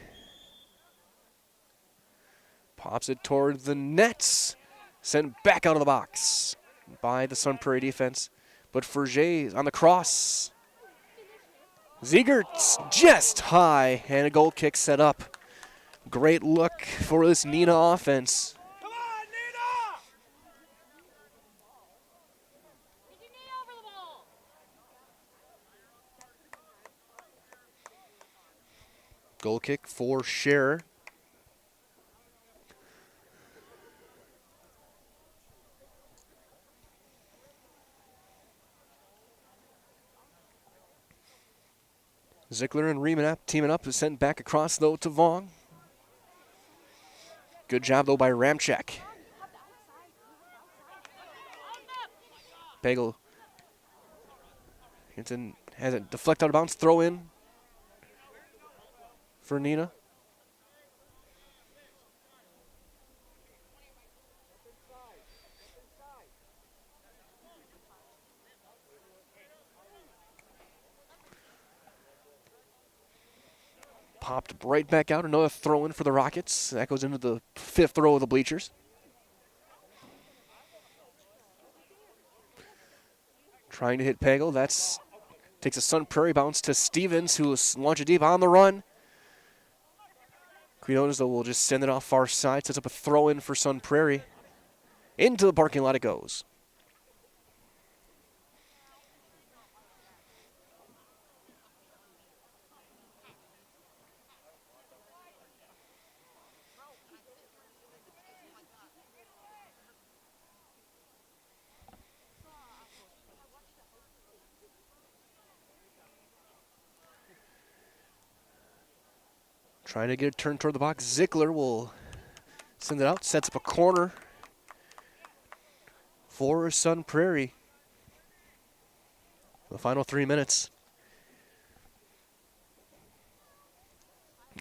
Speaker 8: Pops it toward the nets. Sent back out of the box by the Sun Prairie defense. But Ferget on the cross. Ziegert's just high, and a goal kick set up. Great look for this Neenah offense.
Speaker 11: Come on, Neenah!
Speaker 8: Goal kick for Scherer. Zickler and Remanap teaming up is sent back across, though, to Vaughn. Good job, though, by Ramchek. Bagel has it deflect out of bounds, throw in for Neenah. Popped right back out. Another throw in for the Rockets. That goes into the 5th row of the bleachers. Trying to hit Pagel. That's takes a Sun Prairie bounce to Stevens, who will launch it deep on the run. Quinones, though, will just send it off far side. Sets up a throw in for Sun Prairie. Into the parking lot it goes. Trying to get it turned toward the box. Zickler will send it out, sets up a corner for Sun Prairie. The final 3 minutes.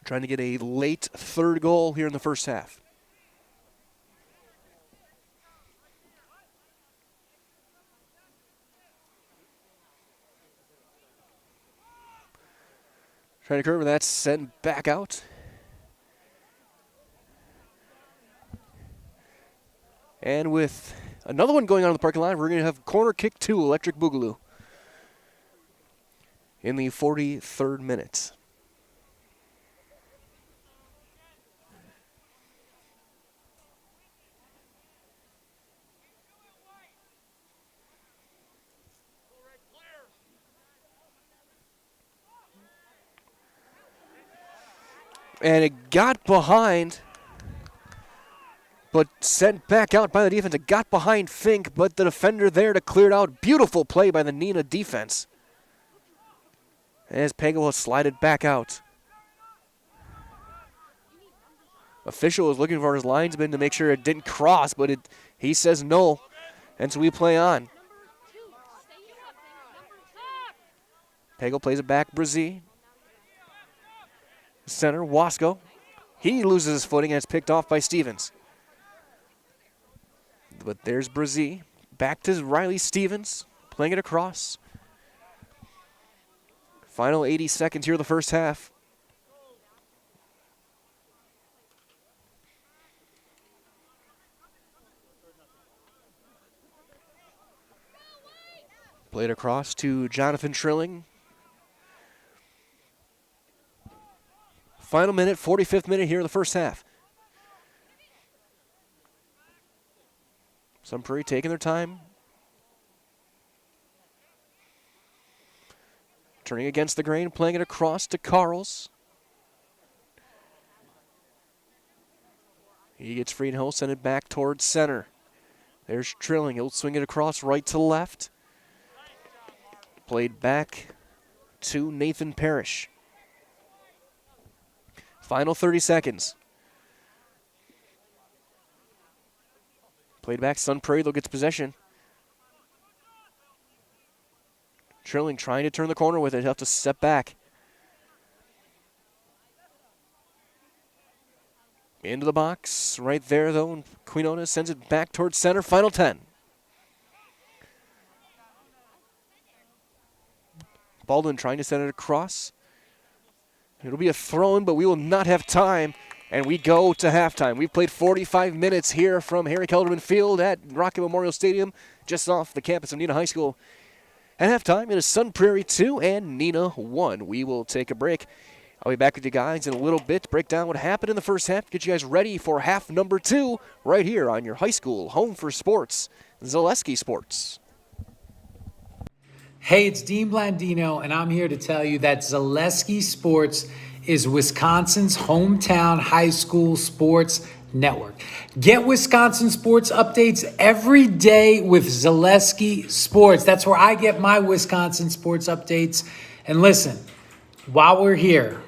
Speaker 8: Trying to get a late 3rd goal here in the first half. Trying to curve, and that's sent back out. And with another one going on in the parking lot, we're going to have corner kick 2, Electric Boogaloo, in the 43rd minute. And it got behind, but sent back out by the defense. It got behind Fink, but the defender there to clear it out. Beautiful play by the Neenah defense. As Pagel has slided back out. Official is looking for his linesman to make sure it didn't cross, but he says no. And so we play on. Pagel plays it back. Brzee. Center, Wasco. He loses his footing and it's picked off by Stevens. But there's Brzee. Back to Riley Stevens. Playing it across. Final 80 seconds here of the first half. Played across to Jonathan Trilling. Final minute, 45th minute here in the first half. Sun Prairie taking their time. Turning against the grain, playing it across to Carls. He gets free and he'll send it back towards center. There's Trilling. He'll swing it across right to left. Played back to Nathan Parrish. Final 30 seconds. Played back, Sun Prairie, though, gets possession. Trilling trying to turn the corner with it. He'll have to step back. Into the box, right there, though, and Quinona sends it back towards center. Final 10. Baldwin trying to send it across. It'll be a throw-in, but we will not have time, and we go to halftime. We've played 45 minutes here from Harry Kelderman Field at Rocket Memorial Stadium, just off the campus of Neenah High School. At halftime, it is Sun Prairie 2 and Neenah 1. We will take a break. I'll be back with you guys in a little bit to break down what happened in the first half, get you guys ready for half number 2 right here on your high school home for sports, Zaleski Sports.
Speaker 14: Hey, it's Dean Blandino, and I'm here to tell you that Zaleski Sports is Wisconsin's hometown high school sports network. Get Wisconsin sports updates every day with Zaleski Sports. That's where I get my Wisconsin sports updates. And listen, while we're here,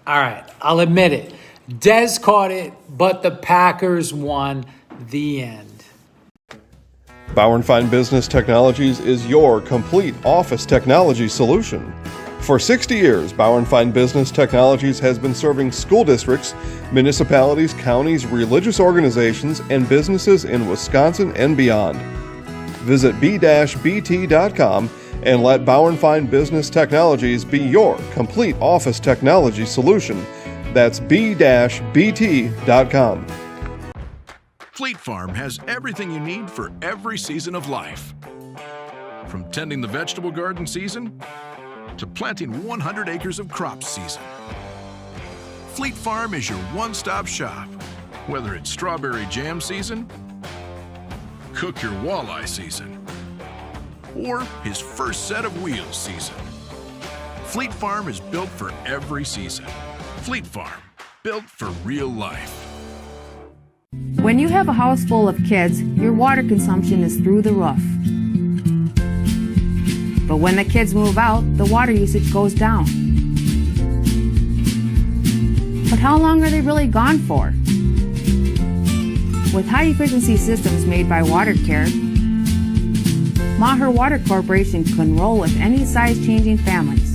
Speaker 14: all right, I'll admit it. Dez caught it, but the Packers won. The end.
Speaker 3: Bauer & Fine Business Technologies is your complete office technology solution. For 60 years, Bauer & Fine Business Technologies has been serving school districts, municipalities, counties, religious organizations, and businesses in Wisconsin and beyond. Visit b-bt.com and let Bauer & Fine Business Technologies be your complete office technology solution. That's b-bt.com.
Speaker 15: Fleet Farm has everything you need for every season of life. From tending the vegetable garden season to planting 100 acres of crops season. Fleet Farm is your one-stop shop, whether it's strawberry jam season, cook your walleye season, or his first set of wheels season. Fleet Farm is built for every season. Fleet Farm, built for real life.
Speaker 16: When you have a house full of kids, your water consumption is through the roof. But when the kids move out, the water usage goes down. But how long are they really gone for? With high-efficiency systems made by WaterCare, Maher Water Corporation can roll with any size-changing families.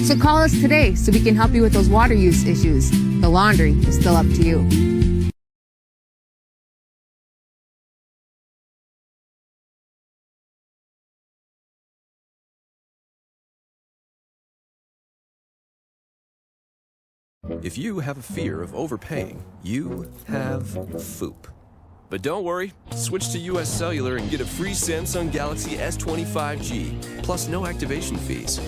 Speaker 16: So call us today so we can help you with those water use issues. The laundry is still up to you.
Speaker 17: If you have a fear of overpaying, you have FOOP. But don't worry, switch to US Cellular and get a free Samsung Galaxy S25G, plus no activation fees.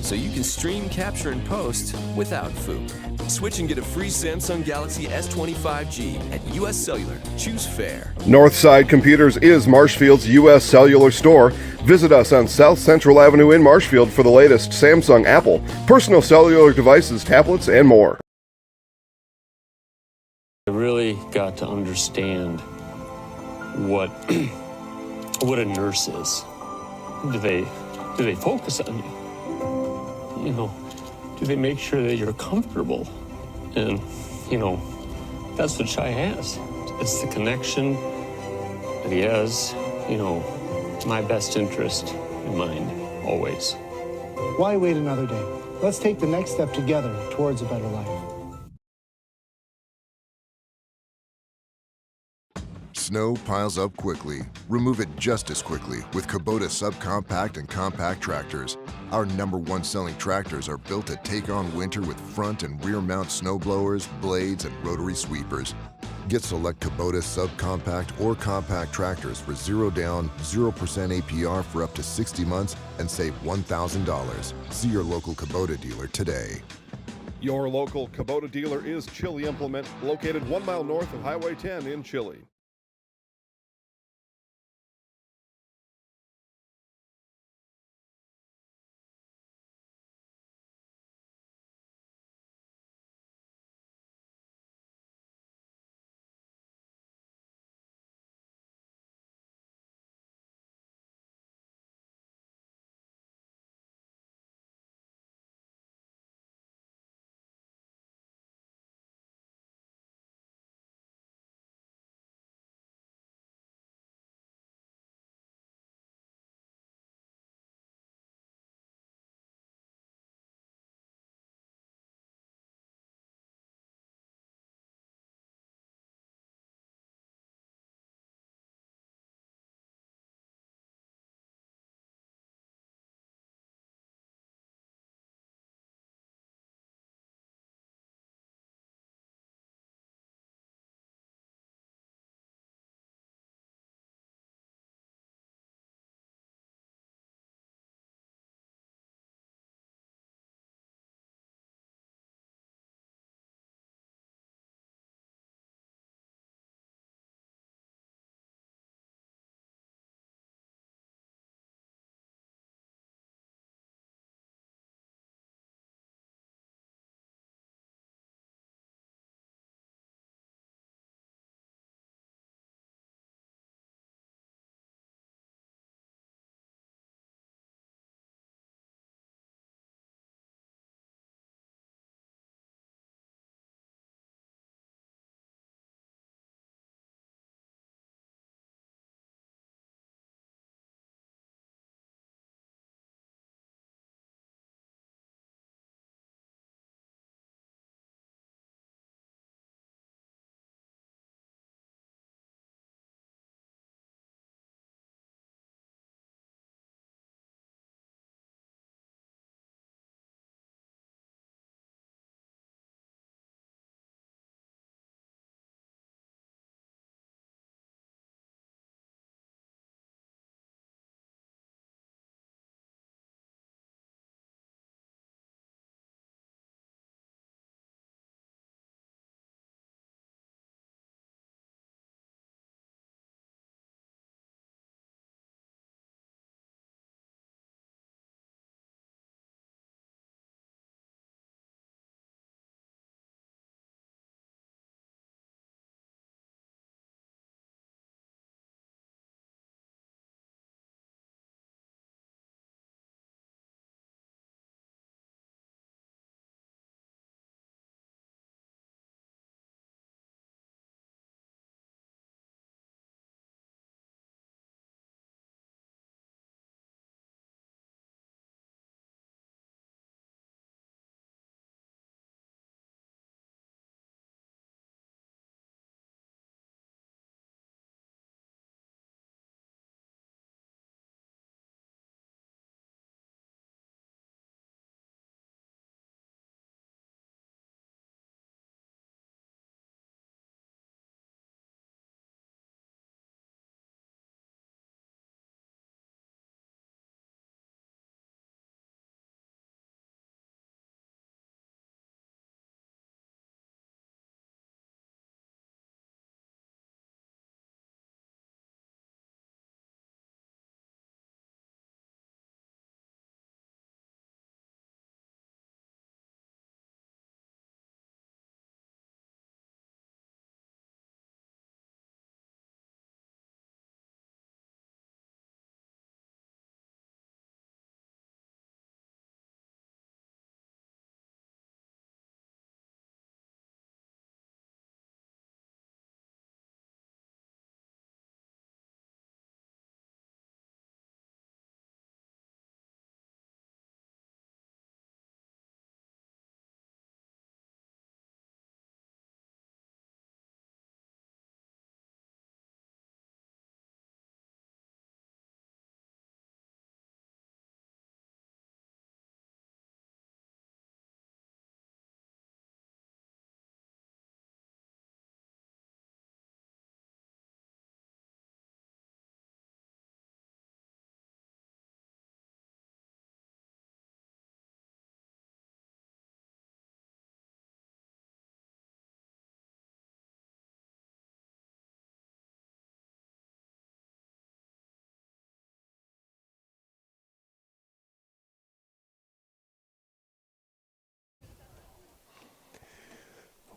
Speaker 17: So you can stream, capture, and post without FOOP. Switch and get a free Samsung Galaxy S25G at US Cellular. Choose fair.
Speaker 3: Northside Computers is Marshfield's U.S. Cellular store. Visit us on South Central Avenue in Marshfield for the latest Samsung, Apple, personal cellular devices, tablets, and more.
Speaker 18: got to understand what what a nurse is. Do they focus on you? You know, do they make sure that you're comfortable? And, you know, that's what Shai has. It's the connection that he has, you know, my best interest in mind, always.
Speaker 19: Why wait another day? Let's take the next step together towards a better life.
Speaker 20: Snow piles up quickly. Remove it just as quickly with Kubota subcompact and compact tractors. Our #1 selling tractors are built to take on winter with front and rear mount snow blowers, blades, and rotary sweepers. Get select Kubota subcompact or compact tractors for 0 down, 0% APR for up to 60 months and save $1,000. See your local Kubota dealer today.
Speaker 3: Your local Kubota dealer is Chili Implement, located 1 mile north of Highway 10 in Chili.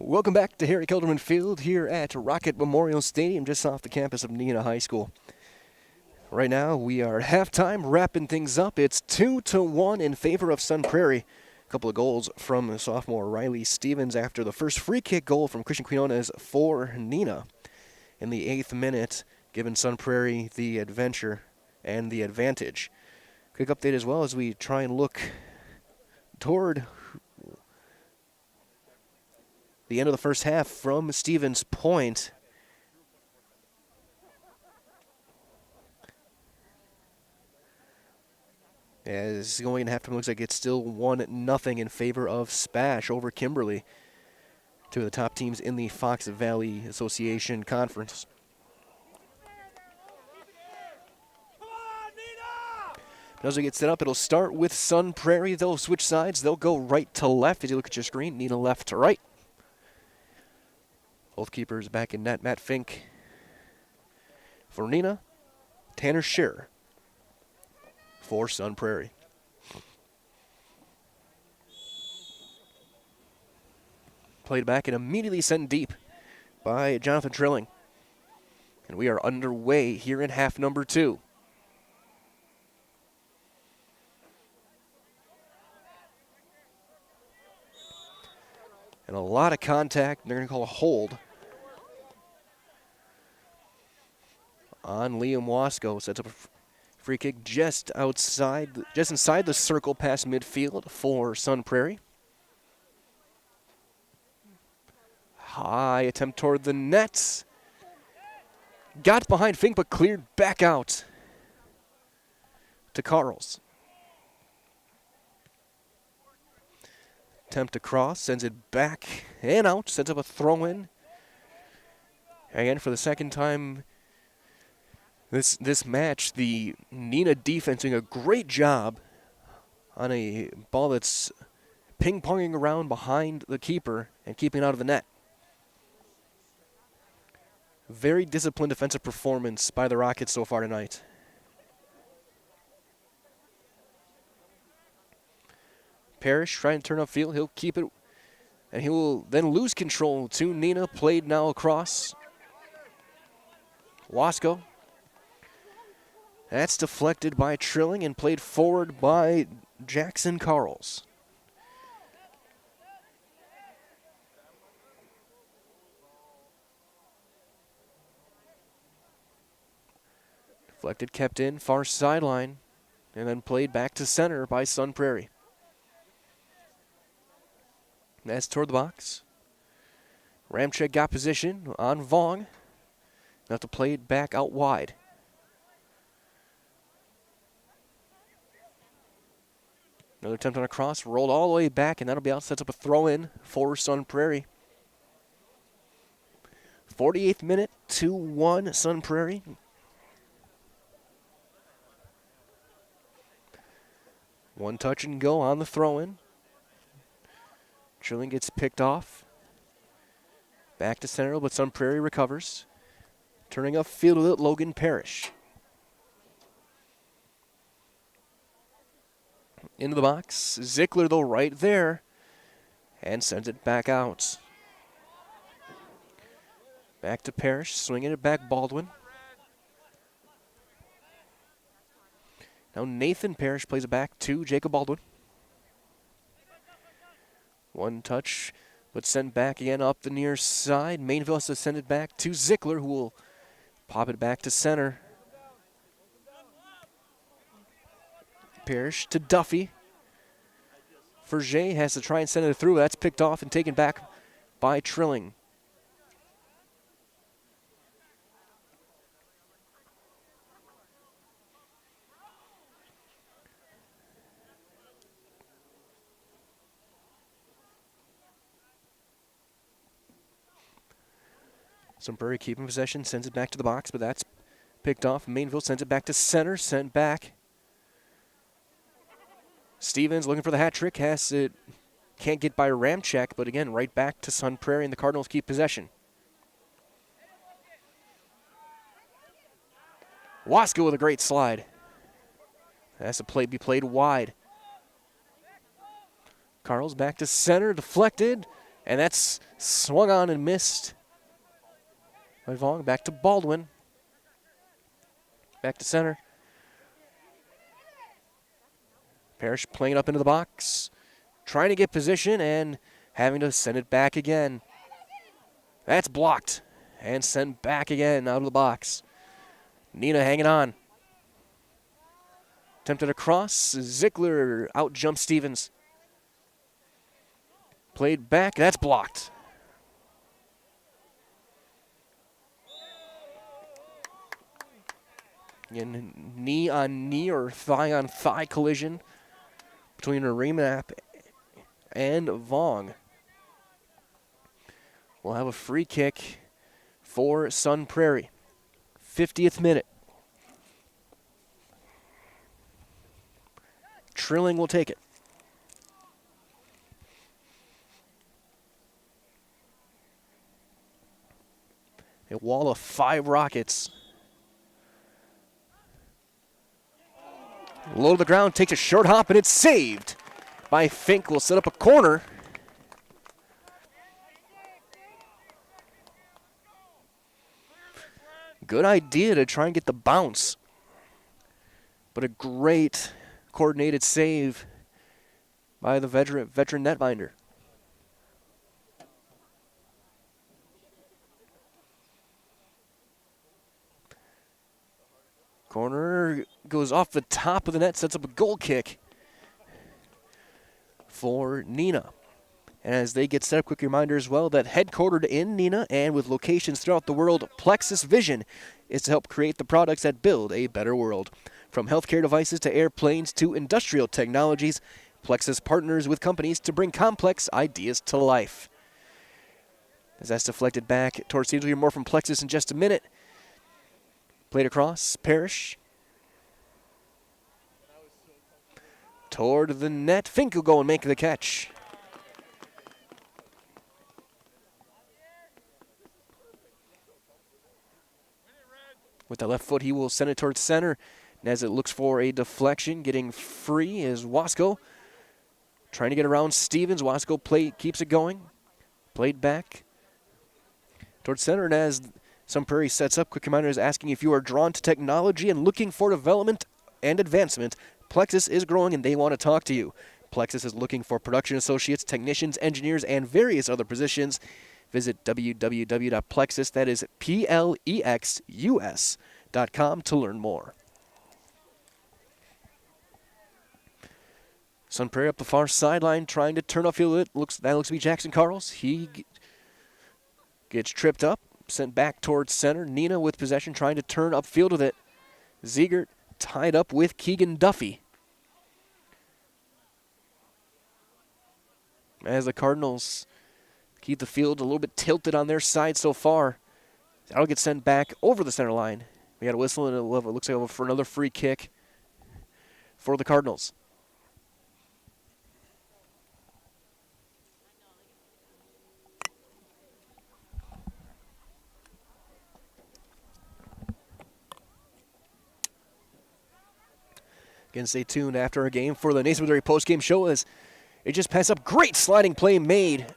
Speaker 8: Welcome back to Harry Kelderman Field here at Rocket Memorial Stadium, just off the campus of Neenah High School. Right now, we are at halftime, wrapping things up. It's 2-1 in favor of Sun Prairie. A couple of goals from sophomore Riley Stevens after the first free kick goal from Christian Quinones for Neenah in the 8th minute, giving Sun Prairie the adventure and the advantage. Quick update as well as we try and look toward the end of the first half from Stevens Point. As going into halftime, looks like it's still 1-0 in favor of Spash over Kimberly, two of the top teams in the Fox Valley Association Conference. As we get set up, it'll start with Sun Prairie. They'll switch sides. They'll go right to left as you look at your screen. Neenah left to right. Both keepers back in net. Matt Fink for Neenah. Tanner Scherer for Sun Prairie. Played back and immediately sent deep by Jonathan Trilling. And we are underway here in half number 2. And a lot of contact. They're going to call a hold on Liam Wasco. Sets up a free kick just inside the circle past midfield for Sun Prairie. High attempt toward the net. Got behind Fink, but cleared back out to Carls. Attempt to cross, sends it back and out, sets up a throw-in. Again, for the second time this match, the Neenah defense doing a great job on a ball that's ping-ponging around behind the keeper and keeping it out of the net. Very disciplined defensive performance by the Rockets so far tonight. Parrish trying to turn upfield. He'll keep it, and he will then lose control to Neenah. Played now across. Wasco. That's deflected by Trilling and played forward by Jackson Carls. Deflected, kept in, far sideline, and then played back to center by Sun Prairie. That's toward the box. Ramczyk got position on Vaughn. Now to play it back out wide. Another attempt on a cross, rolled all the way back, and that'll be out. Sets up a throw-in for Sun Prairie. 48th minute, 2-1 Sun Prairie. One touch and go on the throw-in. Trilling gets picked off. Back to center, but Sun Prairie recovers. Turning upfield with it, Logan Parrish. Into the box. Zickler, though, right there. And sends it back out. Back to Parrish, swinging it back, Baldwin. Now Nathan Parrish plays it back to Jacob Baldwin. One touch, but sent back again up the near side. Mainville has to send it back to Zickler, who will pop it back to center. Parrish to Duffy. Ferget has to try and send it through. That's picked off and taken back by Trilling. Sun Prairie keeping possession, sends it back to the box, but that's picked off. Mainville sends it back to center, sent back. Stevens looking for the hat trick, has it, can't get by Ramczyk, but again, right back to Sun Prairie, and the Cardinals keep possession. Wasco with a great slide. Has to be played wide. Carl's back to center, deflected, And that's swung on and missed by Vaughn. Back to Baldwin. Back to center. Parrish playing up into the box. Trying to get position and having to send it back again. That's blocked and sent back again out of the box. Neenah hanging on. Attempted a cross. Ziegler out jumps Stevens. Played back. That's blocked. Again, knee on knee or thigh on thigh collision between Remap and Vong. We'll have a free kick for Sun Prairie. 50th minute. Trilling will take it. A wall of 5 Rockets. Low to the ground, takes a short hop, and it's saved by Fink. Will set up a corner. Good idea to try and get the bounce. But a great coordinated save by the veteran netminder. Corner goes off the top of the net, sets up a goal kick for Neenah. And as they get set up, quick reminder as well that headquartered in Neenah and with locations throughout the world, Plexus Vision is to help create the products that build a better world. From healthcare devices to airplanes to industrial technologies, Plexus partners with companies to bring complex ideas to life. As that's deflected back towards Stevens, we'll hear more from Plexus in just a minute. Played across, Parrish. Toward the net, Fink will go and make the catch. With the left foot, he will send it towards center. And as it looks for a deflection, getting free is Wasco. Trying to get around Stevens. Wasco keeps it going. Played back towards center. And as Sun Prairie sets up, quick reminder is asking if you are drawn to technology and looking for development and advancement. Plexus is growing and they want to talk to you. Plexus is looking for production associates, technicians, engineers, and various other positions. Visit www.plexus, that is PLEXUS.com to learn more. Sun Prairie up the far sideline trying to turn upfield. That looks to be Jackson Carls. He gets tripped up, sent back towards center. Neenah with possession trying to turn upfield with it. Ziegert tied up with Keegan Duffy. As the Cardinals keep the field a little bit tilted on their side so far. That'll get sent back over the center line. We got a whistle and it looks like for another free kick for the Cardinals. Again, stay tuned after our game for the Nason Missouri post-game show as it just passed up. Great sliding play made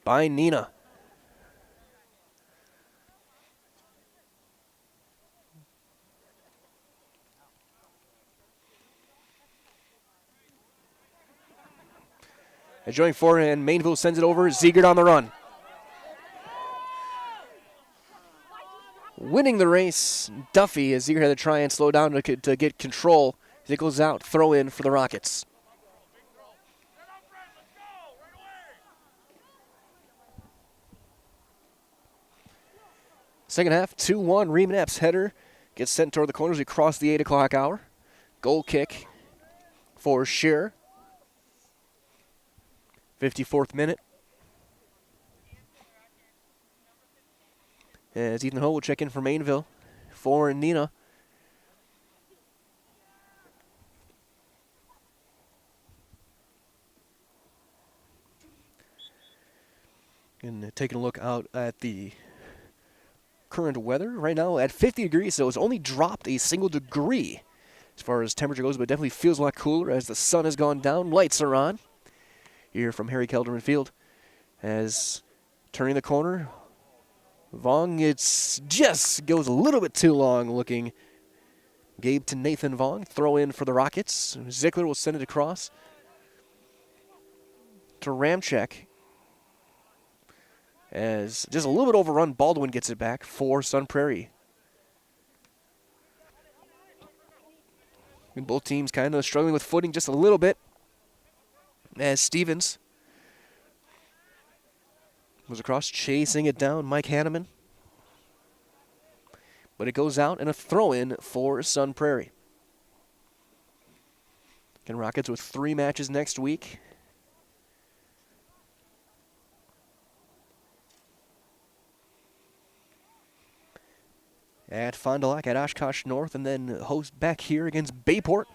Speaker 8: by Neenah. Adjoining forward, and Mainville sends it over. Ziegert on the run. Winning the race, Duffy, as Ziegert had to try and slow down to get control. As it goes out, throw in for the Rockets. Second half, 2-1. Remap's header gets sent toward the corners. We cross the 8 o'clock hour. Goal kick for Scheer. 54th minute. As Ethan Ho will check in for Mainville for Neenah. And taking a look out at the current weather right now at 50 degrees, so it's only dropped a single degree as far as temperature goes, but it definitely feels a lot cooler as the sun has gone down. Lights are on here from Harry Kelderman Field. As turning the corner, Vaughn, it's just goes a little bit too long looking. Gabe to Nathan Vaughn, throw in for the Rockets. Zickler will send it across to Ramchek. As just a little bit overrun, Baldwin gets it back for Sun Prairie. And both teams kind of struggling with footing just a little bit. As Stevens was across, chasing it down, Mike Hanneman. But it goes out and a throw-in for Sun Prairie. And Rockets with 3 matches next week. At Fond du Lac, at Oshkosh North, and then host back here against Bayport.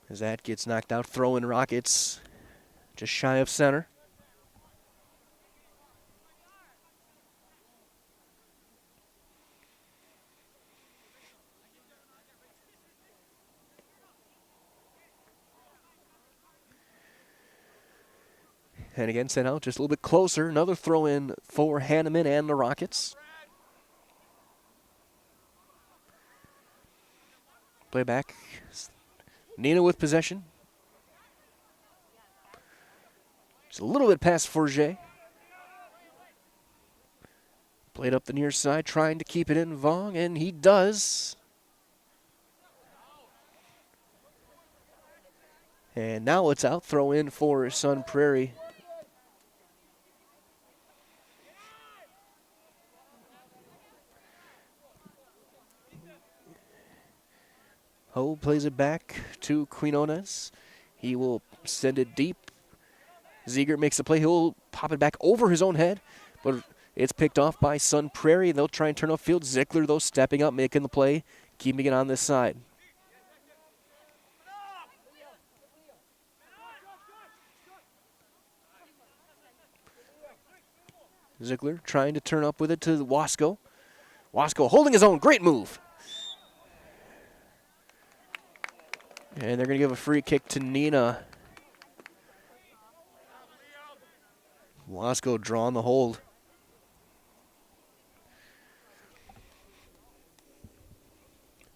Speaker 8: As that gets knocked out, throw-in Rockets just shy of center. And again, sent out just a little bit closer. Another throw-in for Hanneman and the Rockets. Play back. Neenah with possession. Just a little bit past Forget. Played up the near side, trying to keep it in Vaughn, and he does. And now it's out. Throw in for Sun Prairie. Ho plays it back to Quinones. He will send it deep. Ziegert makes the play. He'll pop it back over his own head, but it's picked off by Sun Prairie. They'll try and turn upfield. Ziegler, though, stepping up, making the play, keeping it on this side. Ziegler trying to turn up with it to Wasco. Wasco holding his own. Great move. And they're going to give a free kick to Neenah. Wasco drawing the hold.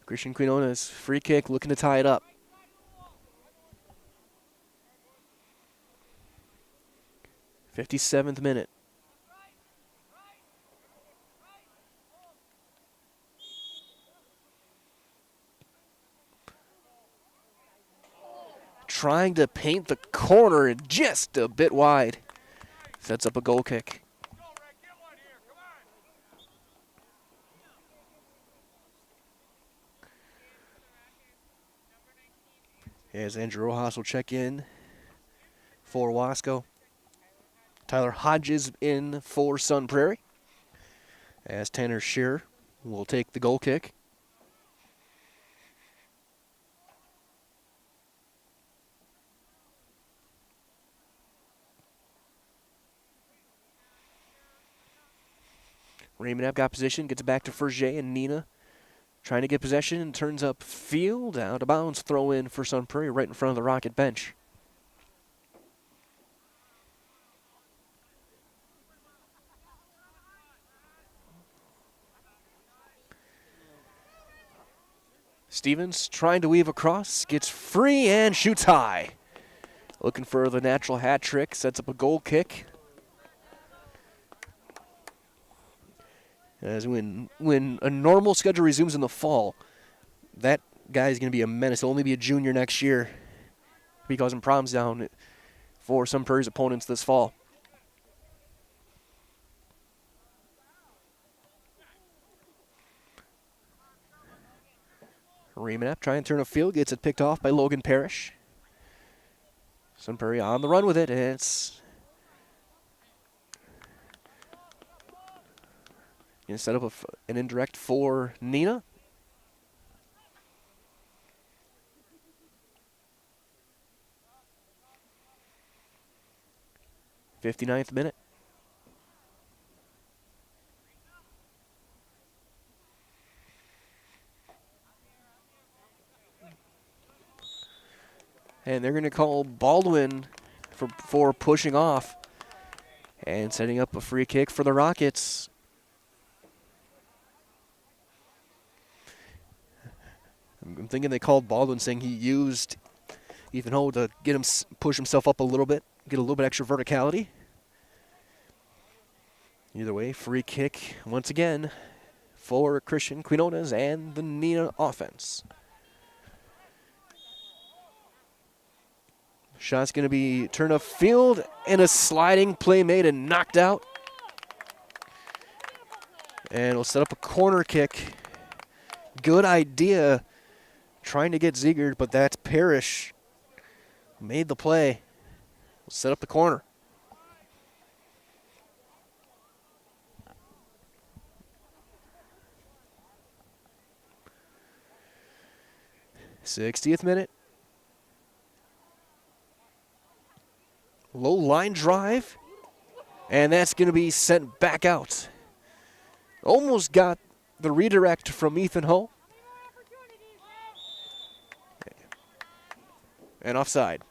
Speaker 8: Christian Quinones, free kick, looking to tie it up. '57th minute. Trying to paint the corner just a bit wide. Sets up a goal kick. As Andrew Rojas will check in for Wasco. Tyler Hodges in for Sun Prairie. As Tanner Shearer will take the goal kick. Raymond got position, gets it back to Forget and Neenah. Trying to get possession and turns up field, out of bounds, throw in for Sun Prairie right in front of the Rocket bench. Stevens trying to weave across, gets free and shoots high. Looking for the natural hat trick, sets up a goal kick. As when a normal schedule resumes in the fall, that guy's going to be a menace. He'll only be a junior next year. Be causing problems down for Sun Prairie's opponents this fall. Remanap trying to turn a field, gets it picked off by Logan Parrish. Sun Prairie on the run with it, and it's going to set up an indirect for Neenah. '59th minute. And they're going to call Baldwin for pushing off and setting up a free kick for the Rockets. I'm thinking they called Baldwin, saying he used Ethan Ho to get him push himself up a little bit, get a little bit extra verticality. Either way, free kick once again for Christian Quinones and the Neenah offense. Shot's going to be turned upfield, and a sliding play made and knocked out. And we'll set up a corner kick. Good idea trying to get Ziegert, but that's Parrish. Made the play. We'll set up the corner. '60th minute. Low line drive, and that's going to be sent back out. Almost got the redirect from Ethan Ho. And offside.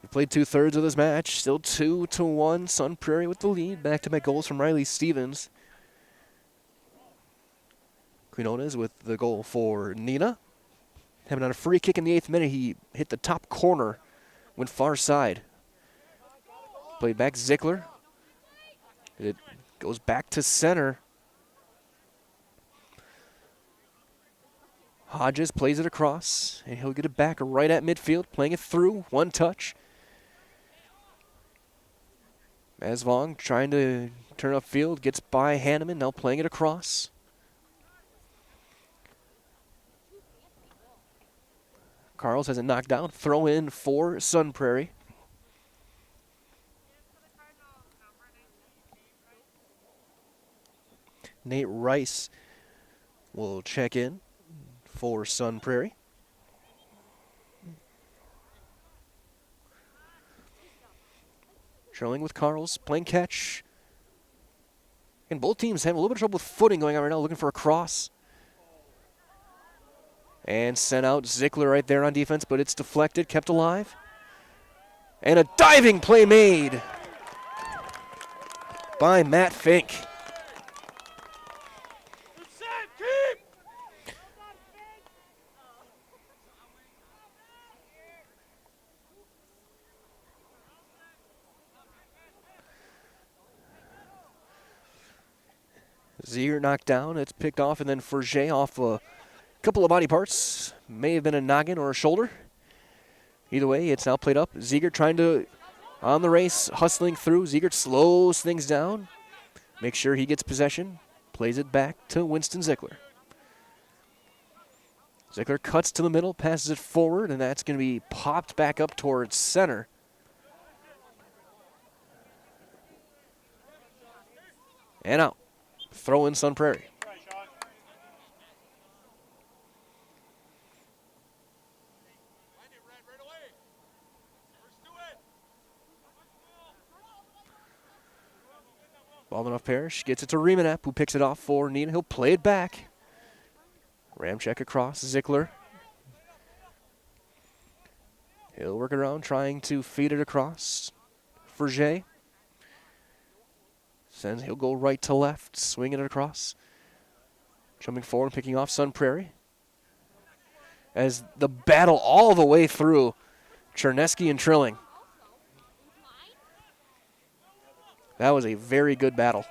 Speaker 8: We played 2/3 of this match. Still 2-1. Sun Prairie with the lead. Back-to-back goals from Riley Stevens. Quinones with the goal for Neenah. Having on a free kick in the 8th minute, he hit the top corner, went far side. Played back Zickler. It goes back to center. Hodges plays it across, and he'll get it back right at midfield, playing it through, one touch. As Vong trying to turn upfield, gets by Hanneman, now playing it across. Carls has it knocked down. Throw in for Sun Prairie. Nate Rice will check in for Sun Prairie. Trailing with Carls, playing catch. And both teams have a little bit of trouble with footing going on right now, looking for a cross. And sent out Zickler right there on defense, but it's deflected, kept alive. And a diving play made by Matt Fink. Zier knocked down, it's picked off, and then Forget off a couple of body parts. May have been a noggin or a shoulder. Either way, it's now played up. Ziegert trying to, on the race, hustling through. Ziegert slows things down. Makes sure he gets possession. Plays it back to Winston Zickler. Zickler cuts to the middle, passes it forward, and that's going to be popped back up towards center. And out. Throw in Sun Prairie. Ball off Parrish, gets it to Remanap, who picks it off for Neenah. He'll play it back. Ramcheck across, Zickler. He'll work it around, trying to feed it across. Forget. He'll go right to left, swinging it across. Jumping forward, picking off Sun Prairie. As the battle all the way through Chernesky and Trilling. That was a very good battle.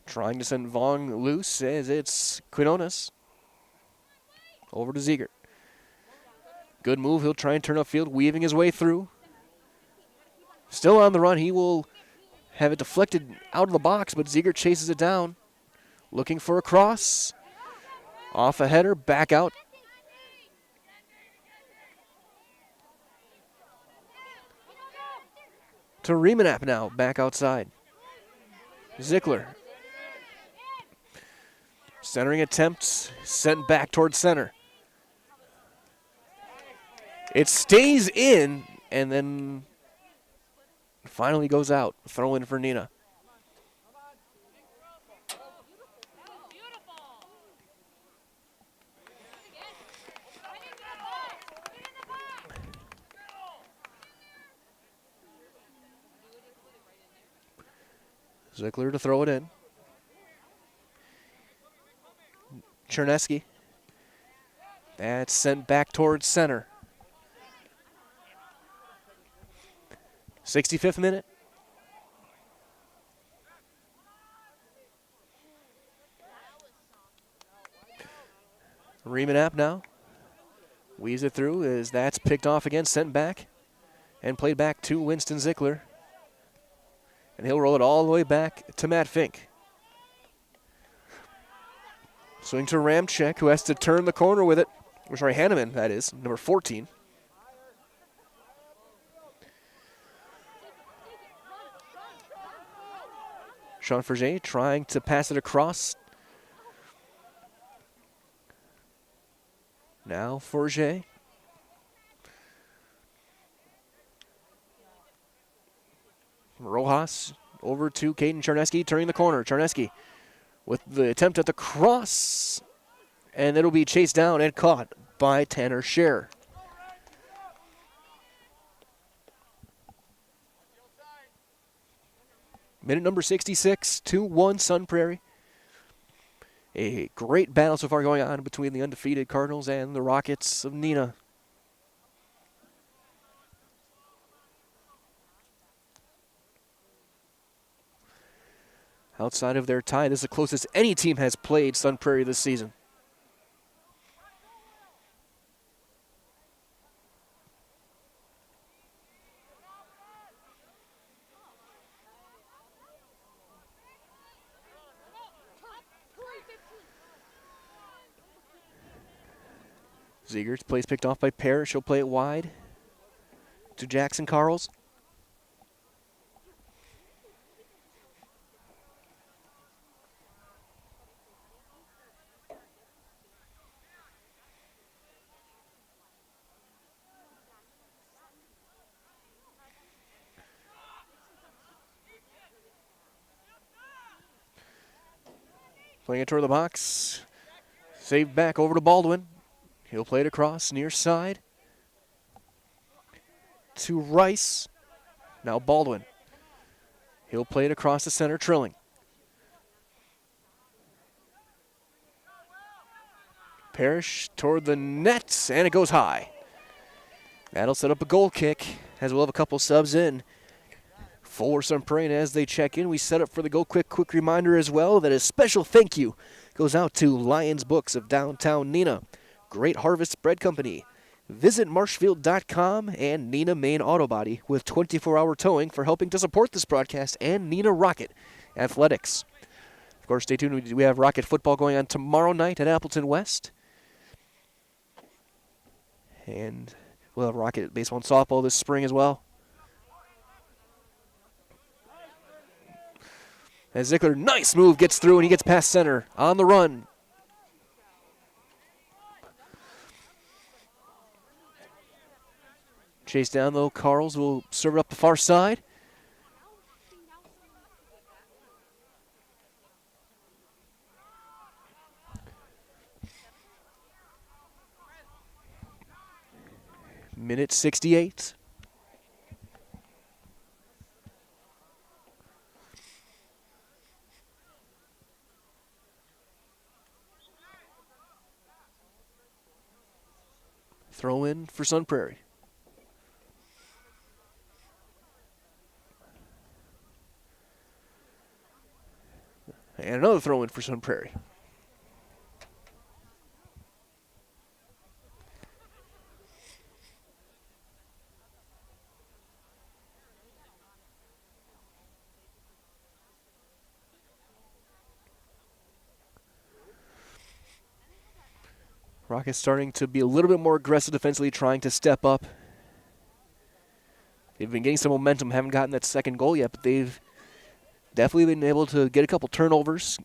Speaker 8: Trying to send Vong loose as it's Quinones. Over to Ziegert. Good move. He'll try and turn upfield, weaving his way through. Still on the run. He will have it deflected out of the box, but Ziegert chases it down. Looking for a cross. Off a header, back out. To Remanap now, back outside. Zickler. Centering attempts, sent back towards center. It stays in, and then finally goes out. Throw in for Neenah. Ziegler to throw it in. Chernesky. That's sent back towards center. 65th minute. Remanap now. Weaves it through as that's picked off again, sent back, and played back to Winston Ziegler. And he'll roll it all the way back to Matt Fink. Swing to Ramczyk, who has to turn the corner with it. Or sorry, Hanneman, that is, number 14. Sean Forget trying to pass it across. Now Forget. Rojas over to Caden Chernesky, turning the corner. Chernesky with the attempt at the cross, and it'll be chased down and caught by Tanner Scher. Minute number 66, 2-1 Sun Prairie. A great battle so far going on between the undefeated Cardinals and the Rockets of Neenah. Outside of their tie, this is the closest any team has played Sun Prairie this season. Ziegert plays picked off by Parrish. He'll play it wide to Jackson Carls. Playing it toward the box. Saved back over to Baldwin. He'll play it across near side to Rice. Now Baldwin. He'll play it across the center, Trilling. Parrish toward the net, and it goes high. That'll set up a goal kick, as we'll have a couple subs in for Sun Prairie. As they check in, we set up for the goal. Quick reminder as well that a special thank you goes out to Lions Books of downtown Neenah, Great Harvest Bread Company. Visit marshfield.com and Neenah Main Auto Body with 24-hour towing for helping to support this broadcast, and Neenah Rocket Athletics. Of course, stay tuned. We have Rocket football going on tomorrow night at Appleton West. And we'll have Rocket baseball and softball this spring as well. As Ziegler, nice move, gets through, and he gets past center on the run. Chase down, though. Carls will serve it up the far side. Minute 68. Throw in for Sun Prairie. And another throw in for Sun Prairie. Rockets starting to be a little bit more aggressive defensively, trying to step up. They've been getting some momentum, haven't gotten that second goal yet, but they've definitely been able to get a couple turnovers.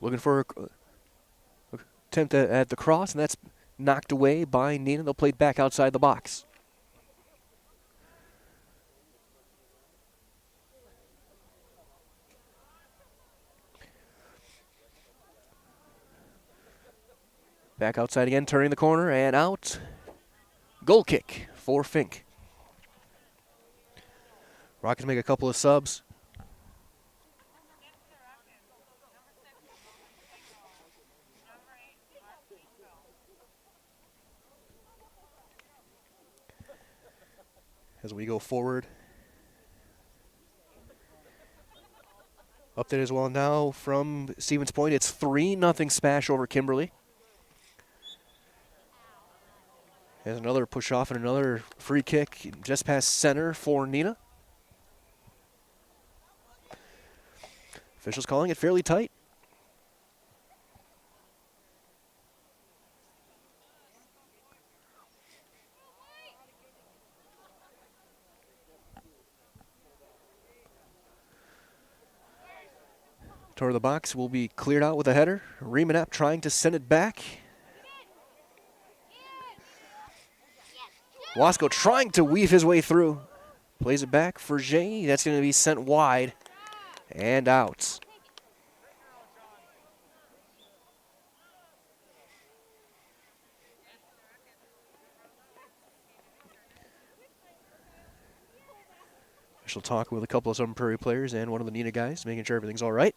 Speaker 8: Looking for an attempt at the cross, and that's knocked away by Neenah. They'll play it back outside the box. Back outside again, turning the corner and out. Goal kick for Fink. Rockets make a couple of subs. As we go forward. Update as well now from Stevens Point. It's 3-0 smash over Kimberly. There's another push off and another free kick just past center for Neenah. Officials calling it fairly tight. Toward the box will be cleared out with a header. Remanap trying to send it back. Wasco trying to weave his way through. Plays it back for Jay. That's going to be sent wide and out. Official talk with a couple of Southern Prairie players and one of the Neenah guys, making sure everything's all right.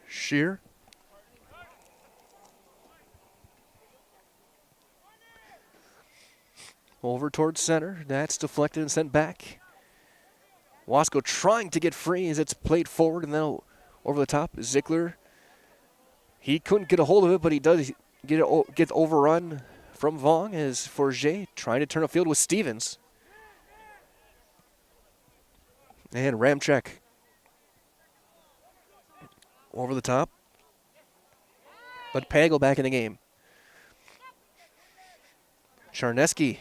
Speaker 8: Shear. Over towards center. That's deflected and sent back. Wasco trying to get free as it's played forward and then over the top. Zickler. He couldn't get a hold of it, but he does get overrun from Vaughn as Forget trying to turn a field with Stevens. And Ramchek. Over the top. But Pagel back in the game. Charneski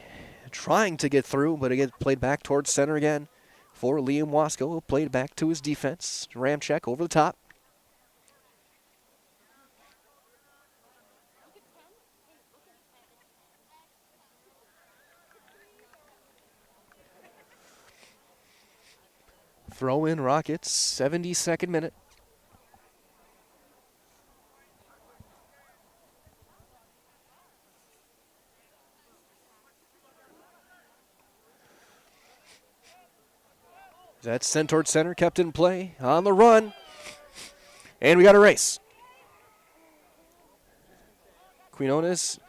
Speaker 8: trying to get through, but it gets played back towards center again for Liam Wasco. Played back to his defense. Ramchek over the top. Throw in Rockets, 72nd minute. That's sent toward center, kept in play, on the run. And we got a race. Quinones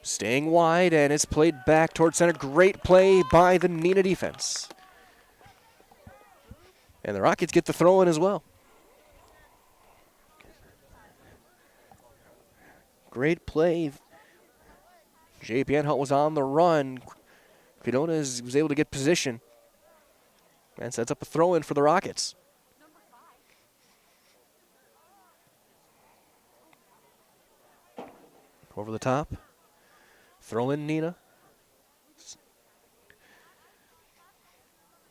Speaker 8: staying wide, and it's played back toward center. Great play by the Neenah defense. And the Rockets get the throw in as well. Great play. J.P. Anhalt was on the run. Quinones was able to get position. And sets up a throw in for the Rockets. Over the top. Throw in Neenah.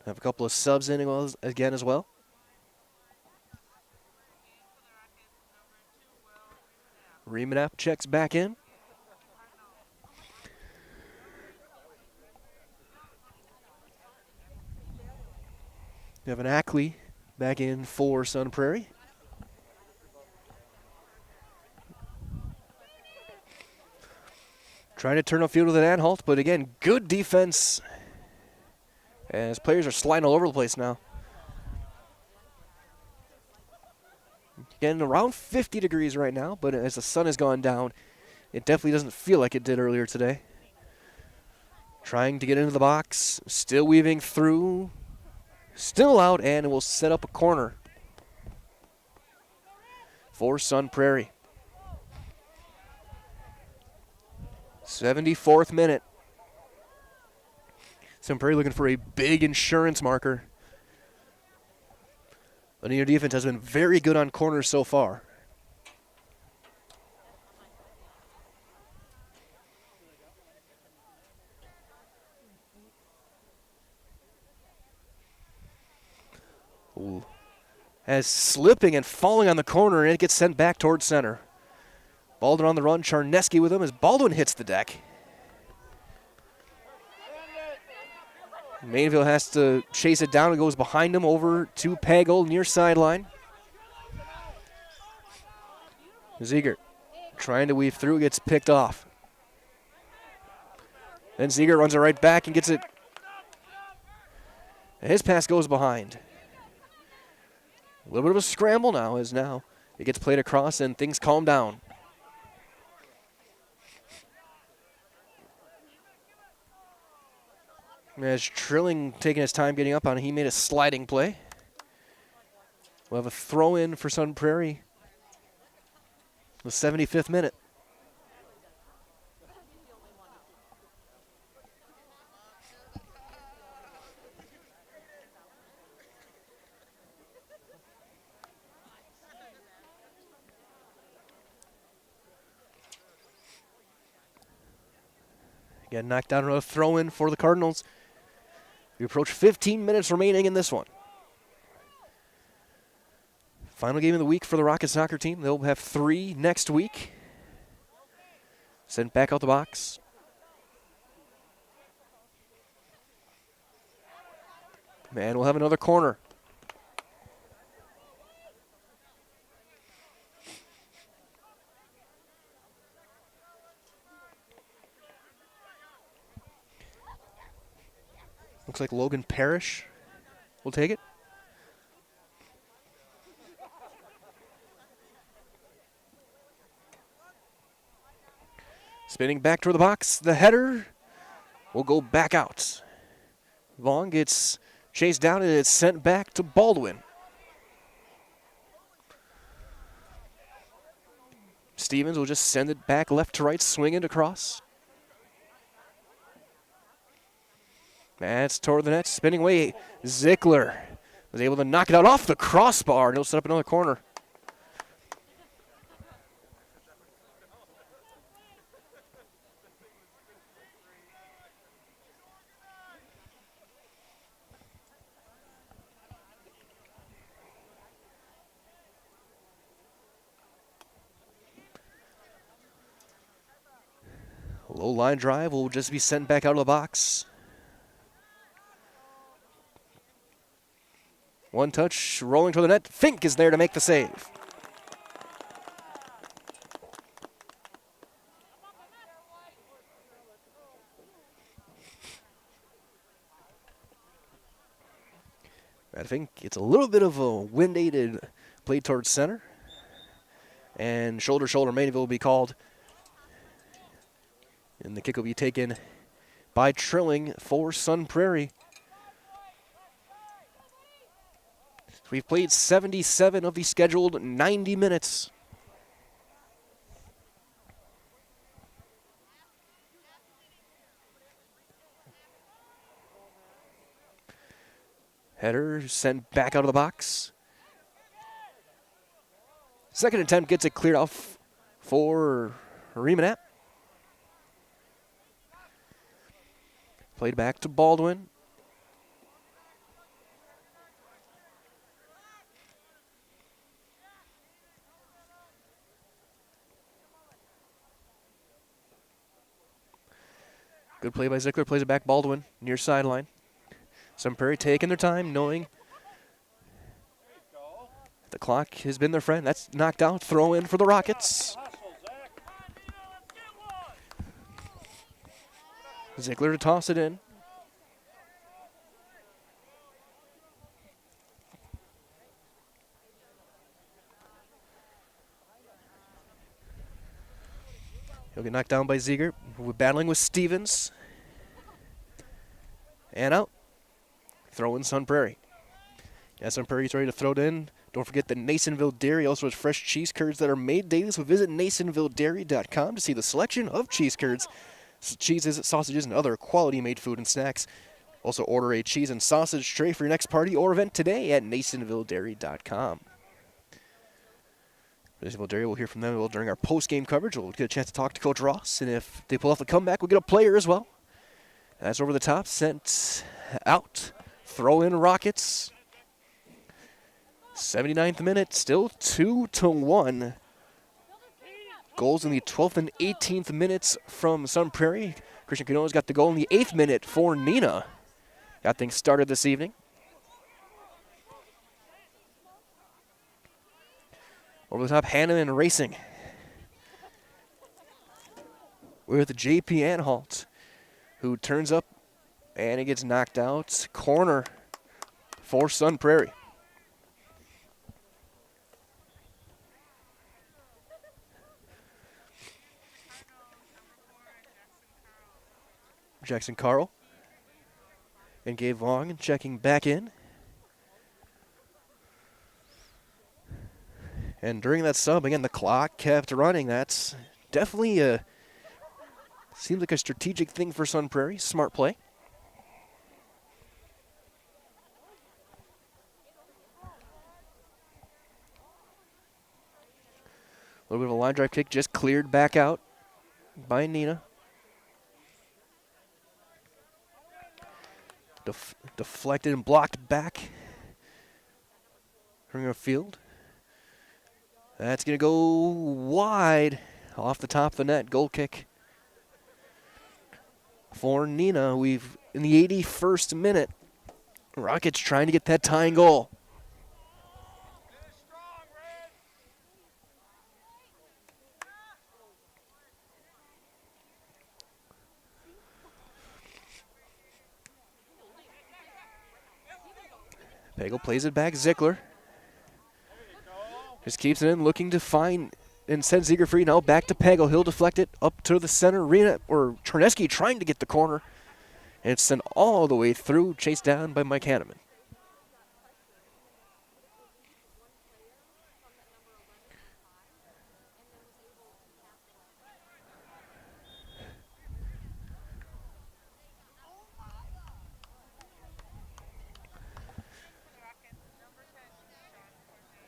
Speaker 8: Have a couple of subs in again as well. Remanap checks back in. We have an Ackley back in for Sun Prairie. Trying to turn upfield with an Anhalt, but again, good defense. As players are sliding all over the place now. Getting around 50 degrees right now, but as the sun has gone down, it definitely doesn't feel like it did earlier today. Trying to get into the box, still weaving through. Still out, and it will set up a corner for Sun Prairie. 74th minute. Sun Prairie looking for a big insurance marker. The Neenah defense has been very good on corners so far. Ooh. As slipping and falling on the corner, and it gets sent back towards center. Baldwin on the run, Charneski with him as Baldwin hits the deck. Mainville has to chase it down. It goes behind him over to Pagel near sideline. Ziegert trying to weave through, gets picked off. Then Ziegert runs it right back and gets it. And his pass goes behind. A little bit of a scramble now as now it gets played across and things calm down. As Trilling taking his time getting up on it, he made a sliding play. We'll have a throw in for Sun Prairie. The 75th minute. Again, knocked down another throw in for the Cardinals. We approach 15 minutes remaining in this one. Final game of the week for the Rocket soccer team. They'll have 3 next week. Sent back out the box. Man, we'll have another corner. Looks like Logan Parrish will take it. Spinning back toward the box. The header will go back out. Vaughn gets chased down and it's sent back to Baldwin. Stevens will just send it back left to right, swing it across. That's toward the net, spinning away. Zickler was able to knock it out off the crossbar, and he'll set up another corner. Low line drive will just be sent back out of the box. One touch, rolling to the net. Fink is there to make the save. I think it's a little bit of a wind-aided play towards center. And shoulder-shoulder Mainville will be called. And the kick will be taken by Trilling for Sun Prairie. We've played 77 of the scheduled 90 minutes. Header sent back out of the box. Second attempt gets it cleared off for Remanat. Played back to Baldwin. Good play by Zickler, plays it back Baldwin, near sideline. Sun Prairie taking their time, knowing the clock has been their friend. That's knocked out, throw in for the Rockets. Zickler to toss it in. He'll get knocked down by Ziegert. We're battling with Stevens. And out. Throw in Sun Prairie. Yeah, Sun Prairie's ready to throw it in. Don't forget the Nasonville Dairy also has fresh cheese curds that are made daily. So visit NasonvilleDairy.com to see the selection of cheese curds, cheeses, sausages, and other quality-made food and snacks. Also order a cheese and sausage tray for your next party or event today at NasonvilleDairy.com. Nasonville Dairy, we'll hear from them during our post-game coverage. We'll get a chance to talk to Coach Ross, and if they pull off the comeback, we'll get a player as well. That's over the top, sent out. Throw in Rockets. 79th minute, still 2-1. Goals in the 12th and 18th minutes from Sun Prairie. Christian Canoa's got the goal in the 8th minute for Neenah. got things started this evening. Over the top, Hanneman racing with J.P. Anhalt, who turns up and he gets knocked out. Corner for Sun Prairie. Jackson Carl and Gabe Vaughn checking back in. And during that sub, again, the clock kept running. That's definitely seems like a strategic thing for Sun Prairie. Smart play. A little bit of a line drive kick just cleared back out by Neenah. Deflected and blocked back from your field. That's going to go wide off the top of the net. Goal kick for Neenah. We've in the 81st minute. Rockets trying to get that tying goal. Pagel plays it back. Zickler just keeps it in, looking to find and send Ziegler free. Now back to Pagel. He'll deflect it up to the center arena, or Charneski trying to get the corner. And it's sent all the way through, chased down by Mike Hanneman.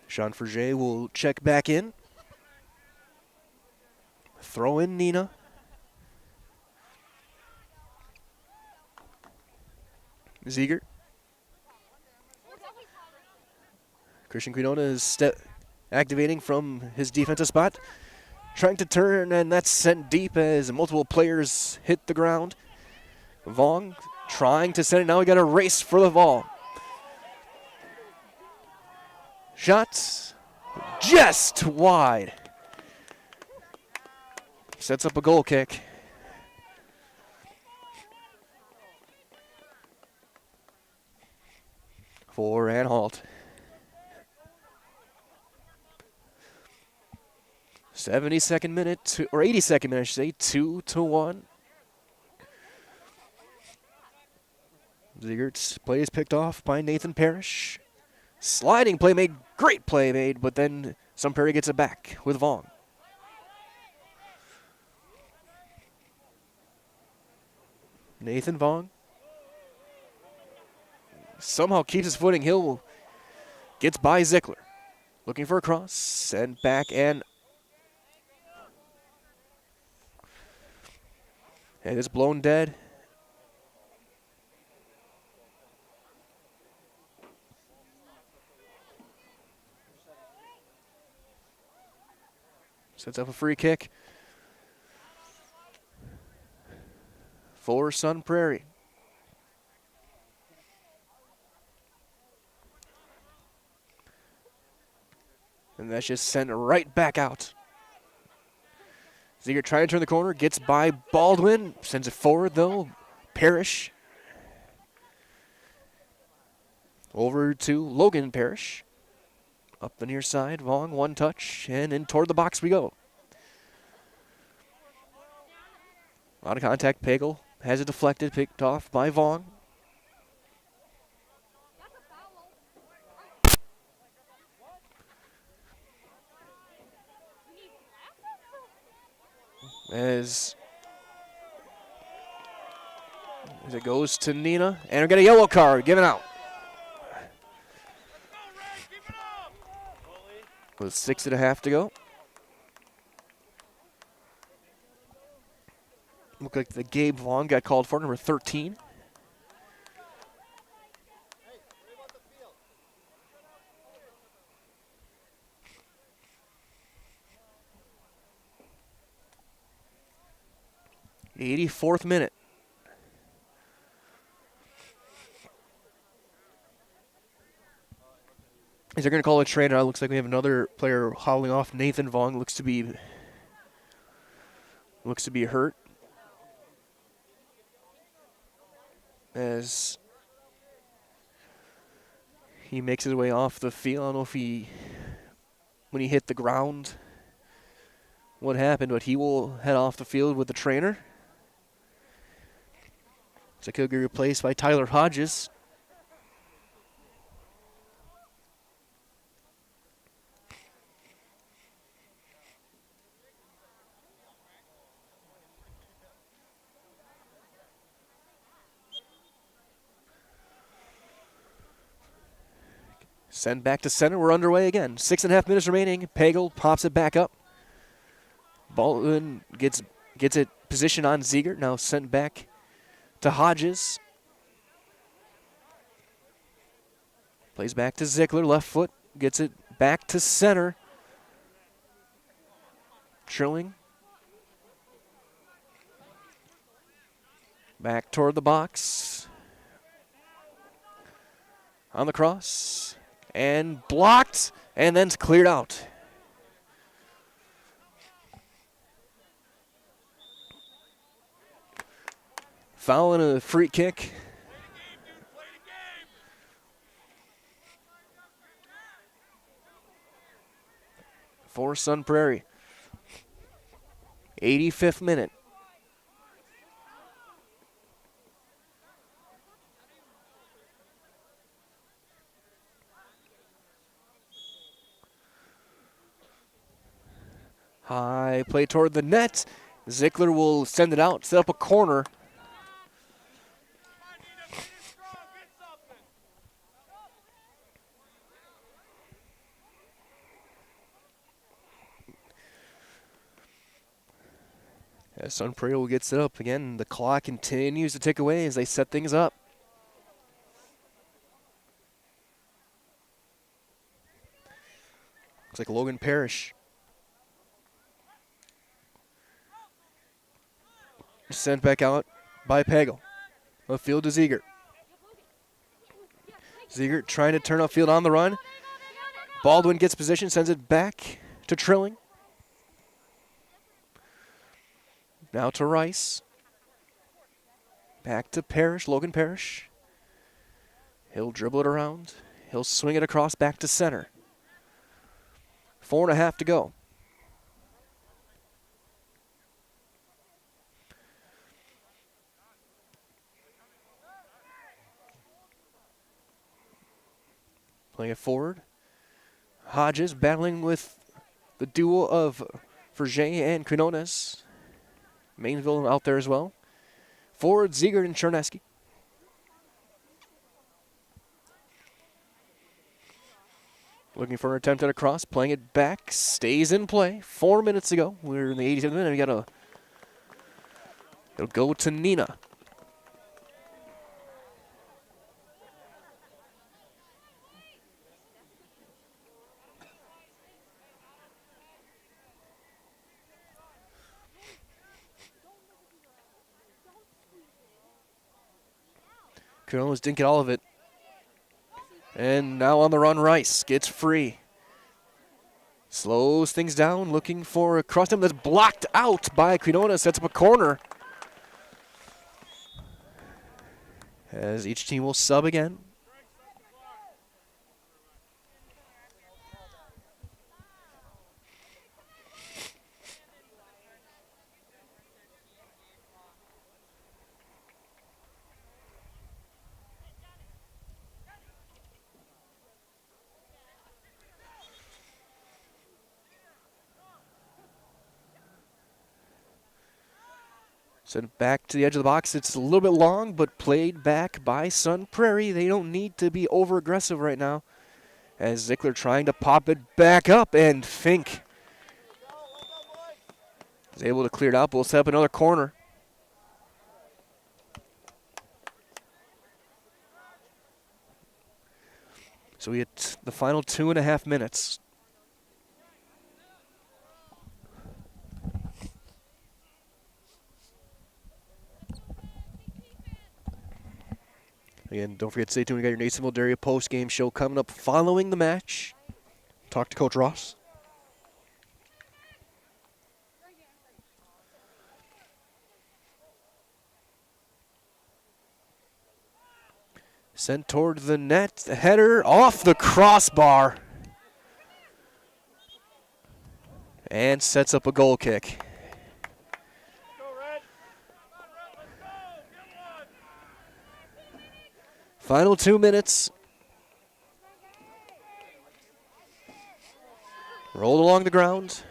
Speaker 8: Sean Forget will check back in. Throw in Neenah. Ziegert. Christian Quinona is activating from his defensive spot. Trying to turn, and that's sent deep as multiple players hit the ground. Vaughn trying to send it. Now we got a race for the ball. Shots just wide. Sets up a goal kick. For Anhalt. 72nd minute, or 82nd minute, I should say, 2-1. Ziegert's play is picked off by Nathan Parrish. Sliding play made, great play made, but then Sun Prairie gets it back with Vaughn. Nathan Vaughn somehow keeps his footing. Hill gets by Zickler. Looking for a cross, send back, and it's blown dead. Sets up a free kick for Sun Prairie. And that's just sent right back out. Ziegert trying to turn the corner, gets by Baldwin, sends it forward though. Parrish. Over to Logan Parrish. Up the near side, Vaughn, one touch, and in toward the box we go. A lot of contact. Pagel has it deflected, picked off by Vaughn. As it goes to Neenah, and we get a yellow card given out. With 6.5 to go. Look like the Gabe Vaughn got called for, number 13. The 84th minute. They're going to call a trainer out. Looks like we have another player hauling off. Nathan Vaughn looks to be hurt. As he makes his way off the field. I don't know if when he hit the ground, what happened, but he will head off the field with the trainer. So he'll be replaced by Tyler Hodges. Send back to center. We're underway again. 6.5 minutes remaining. Pagel pops it back up. Baldwin gets it positioned on Ziegert. Now sent back to Hodges. Plays back to Zickler. Left foot. Gets it back to center. Trilling. Back toward the box. On the cross. And blocked, and then cleared out. Foul and a free kick. For Sun Prairie. 85th minute. High play toward the net. Zickler will send it out, set up a corner. As Sun Prairie will get set up again, the clock continues to tick away as they set things up. Looks like Logan Parrish. Sent back out by Pagel. Upfield to Ziegert. Ziegert trying to turn upfield on the run. Baldwin gets position, sends it back to Trilling. Now to Rice. Back to Parrish, Logan Parrish. He'll dribble it around. He'll swing it across back to center. 4.5 to go. Playing it forward. Hodges battling with the duo of Verger and Quinones. Mainville out there as well. Forward, Ziegert and Cherneski. Looking for an attempt at a cross, playing it back, stays in play. 4 minutes to go. We're in the 87th minute. It'll go to Neenah. Quinones didn't get all of it. And now on the run, Rice gets free. Slows things down, looking for a cross that's blocked out by Quinones, sets up a corner. As each team will sub again. Sent back to the edge of the box. It's a little bit long, but played back by Sun Prairie. They don't need to be over-aggressive right now. As Zickler trying to pop it back up, and Fink is able to clear it out, but we'll set up another corner. So we hit the final 2.5 minutes. Again, don't forget to stay tuned. We got your Nasonville Dairy post-game show coming up following the match. Talk to Coach Ross. Sent toward the net. The header off the crossbar. And sets up a goal kick. Final 2 minutes. Rolled along the ground.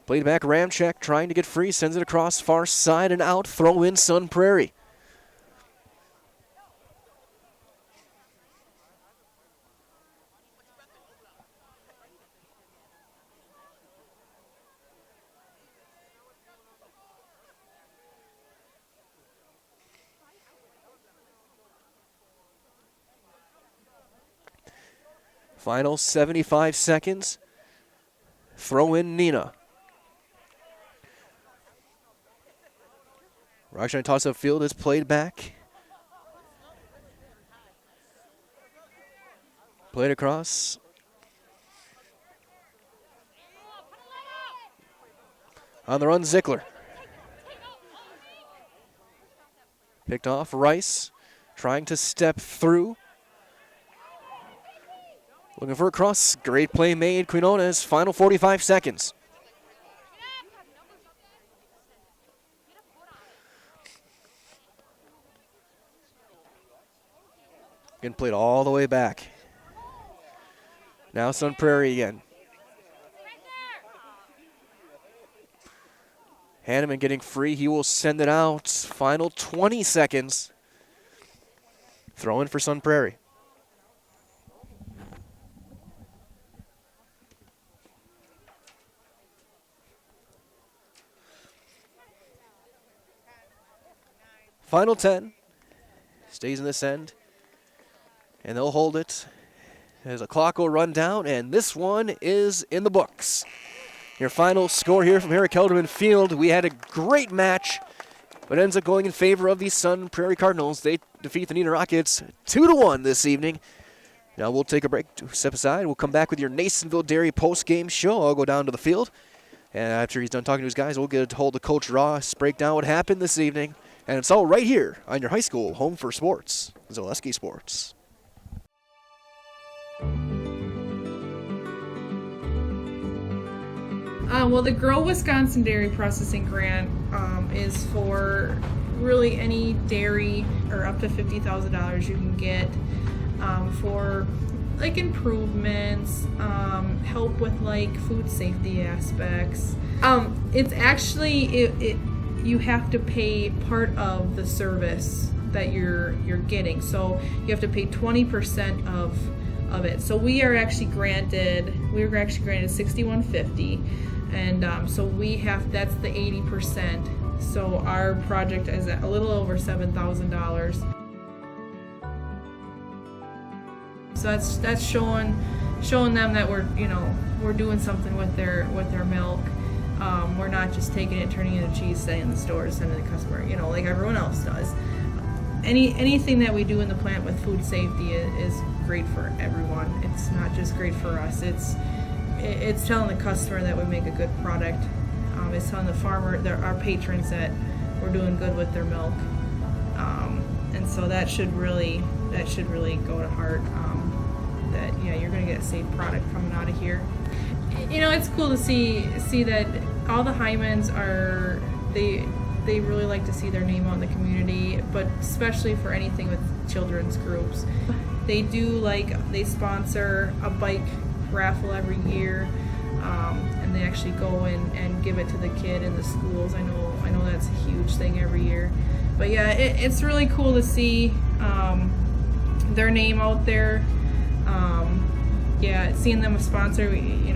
Speaker 8: Played back, Ramchek trying to get free. Sends it across far side and out. Throw in Sun Prairie. Final 75 seconds. Throw in Neenah. Rockshine toss up field is played back. Played across. On the run, Zickler. Picked off, Rice trying to step through. Looking for a cross. Great play made. Quinones, final 45 seconds. Again, played all the way back. Now Sun Prairie again. Hanneman getting free. He will send it out. Final 20 seconds. Throw in for Sun Prairie. Final 10. Stays in this end. And they'll hold it as a clock will run down, and this one is in the books. Your final score here from Harry Kelderman Field. We had a great match, but ends up going in favor of the Sun Prairie Cardinals. They defeat the Neenah Rockets 2-1 this evening. Now we'll take a break to step aside. We'll come back with your Nasonville Dairy post-game show. I'll go down to the field, and after he's done talking to his guys, we'll get a hold of Coach Ross, break down what happened this evening. And it's all right here on your high school home for sports, Zaleski Sports.
Speaker 13: Well, the Grow Wisconsin Dairy Processing Grant is for really any dairy, or up to $50,000 you can get for like improvements, help with like food safety aspects. It's actually you have to pay part of the service that you're getting, so you have to pay 20% of it. So we were actually granted $6,150, and so that's the 80%. So our project is at a little over $7,000. So that's showing them that we're doing something with their milk. We're not just taking it, turning it into cheese, setting in the stores, sending it to the customer, like everyone else does. Anything that we do in the plant with food safety is great for everyone. It's not just great for us. It's telling the customer that we make a good product. It's telling the farmer, our patrons, that we're doing good with their milk. And so that should really go to heart. That you're going to get a safe product coming out of here. It's cool to see that all the Hymans they really like to see their name out in the community, but especially for anything with children's groups. They sponsor a bike raffle every year, and they actually go and give it to the kid in the schools. I know that's a huge thing every year. But yeah, it's really cool to see their name out there. Seeing them a sponsor, we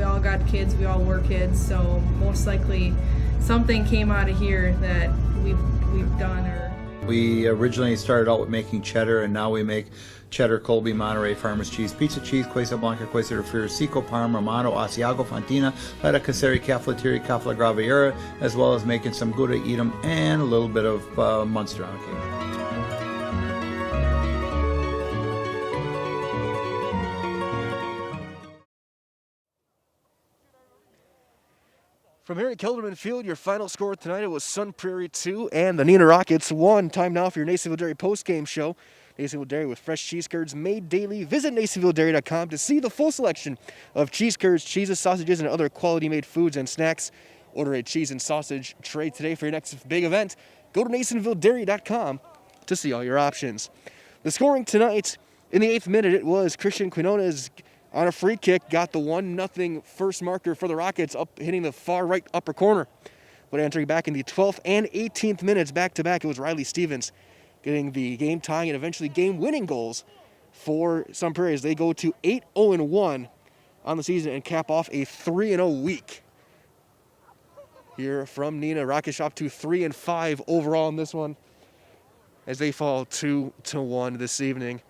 Speaker 13: all got kids, we all were kids, so most likely something came out of here that we've done or
Speaker 21: We originally started out with making cheddar, and now we make cheddar, Colby, Monterey, Farmers cheese, pizza cheese, Quesa Blanca, Quesa de Friar, Seco, Parma, Romano, Asiago, Fontina, Feta Caseri, Caflateri, Cafla Graviera, as well as making some Gouda Edam and a little bit of Munster on occasion.
Speaker 8: From here at Kelderman Field, your final score tonight, it was Sun Prairie 2 and the Neenah Rockets 1. Time now for your Nasonville Dairy post-game show. Nasonville Dairy with fresh cheese curds made daily. Visit NasonvilleDairy.com to see the full selection of cheese curds, cheeses, sausages, and other quality-made foods and snacks. Order a cheese and sausage tray today for your next big event. Go to NasonvilleDairy.com to see all your options. The scoring tonight, in the 8th minute, it was Christian Quinones on a free kick, got the 1-0 first marker for the Rockets, up hitting the far right upper corner. But entering back in the 12th and 18th minutes back-to-back, it was Riley Stevens getting the game-tying and eventually game-winning goals for Sun Prairie as they go to 8-0-1 on the season and cap off a 3-0 week. Here from Neenah, Rockets shop to 3-5 overall in this one as they fall 2-1 this evening.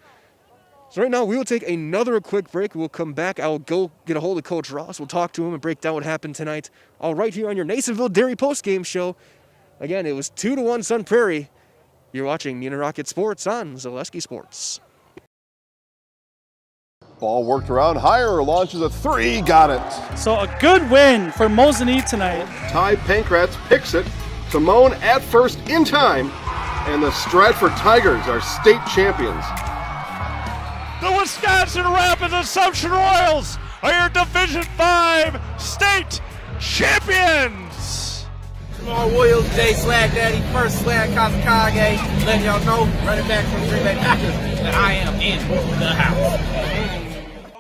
Speaker 8: So right now, we will take another quick break. We'll come back. I'll go get a hold of Coach Ross. We'll talk to him and break down what happened tonight. All right here on your Nasonville Dairy postgame show. Again, it was 2-1 Sun Prairie. You're watching Neenah Rocket Sports on Zaleski Sports.
Speaker 3: Ball worked around higher, launches a three, got it.
Speaker 4: So a good win for Mosinee tonight.
Speaker 3: Ty Pankratz picks it. Simone at first in time. And the Stratford Tigers are state champions.
Speaker 5: The Wisconsin Rapids Assumption Royals are your Division 5 state champions.
Speaker 6: Lamar Williams, Jay Slag Daddy, first Slag Kazakage, letting y'all know, running back from Green Bay Packers, that I am in the house.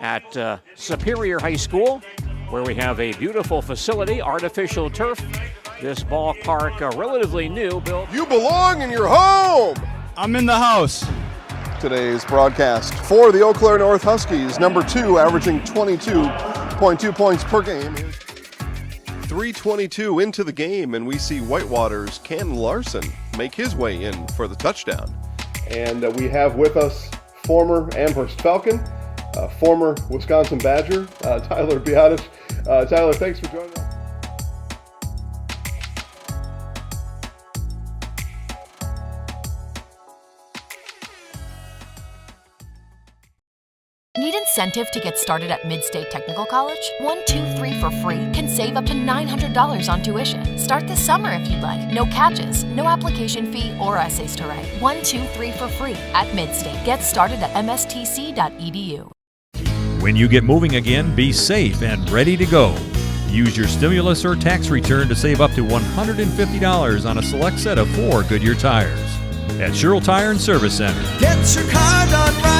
Speaker 7: At Superior High School, where we have a beautiful facility, artificial turf. This ballpark, relatively new, built.
Speaker 3: You belong in your home.
Speaker 12: I'm in the house.
Speaker 3: Today's broadcast for the Eau Claire North Huskies, number 2, averaging 22.2 points per game. 3:22 into the game, and we see Whitewater's Ken Larson make his way in for the touchdown. And we have with us former Amherst Falcon, former Wisconsin Badger, Tyler Biadish. Tyler, thanks for joining us.
Speaker 9: Need incentive to get started at Mid-State Technical College? 1, 2, 3 for free can save up to $900 on tuition. Start this summer if you'd like. No catches, no application fee or essays to write. 1, 2, 3 for free at Mid-State. Get started at mstc.edu.
Speaker 10: When you get moving again, be safe and ready to go. Use your stimulus or tax return to save up to $150 on a select set of 4 Goodyear tires. At Sherrill Tire and Service Center.
Speaker 11: Get your car done right.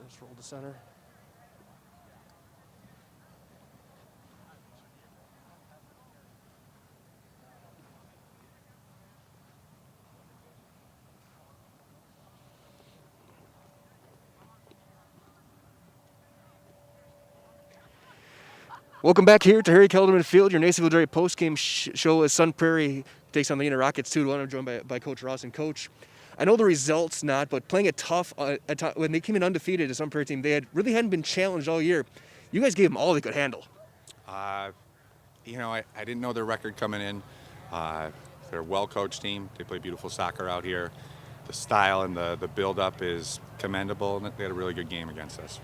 Speaker 8: Let's roll to center. Welcome back here to Harry Kelderman Field, your Nasonville Dairy postgame show as Sun Prairie takes on the Neenah Rockets 2-1. I'm joined by Coach Ross. And Coach, I know the results not, but playing it tough when they came in undefeated as a Sun Prairie team, they hadn't been challenged all year. You guys gave them all they could handle.
Speaker 22: I didn't know their record coming in. They're a well-coached team. They play beautiful soccer out here. The style and the build-up is commendable, and they had a really good game against us.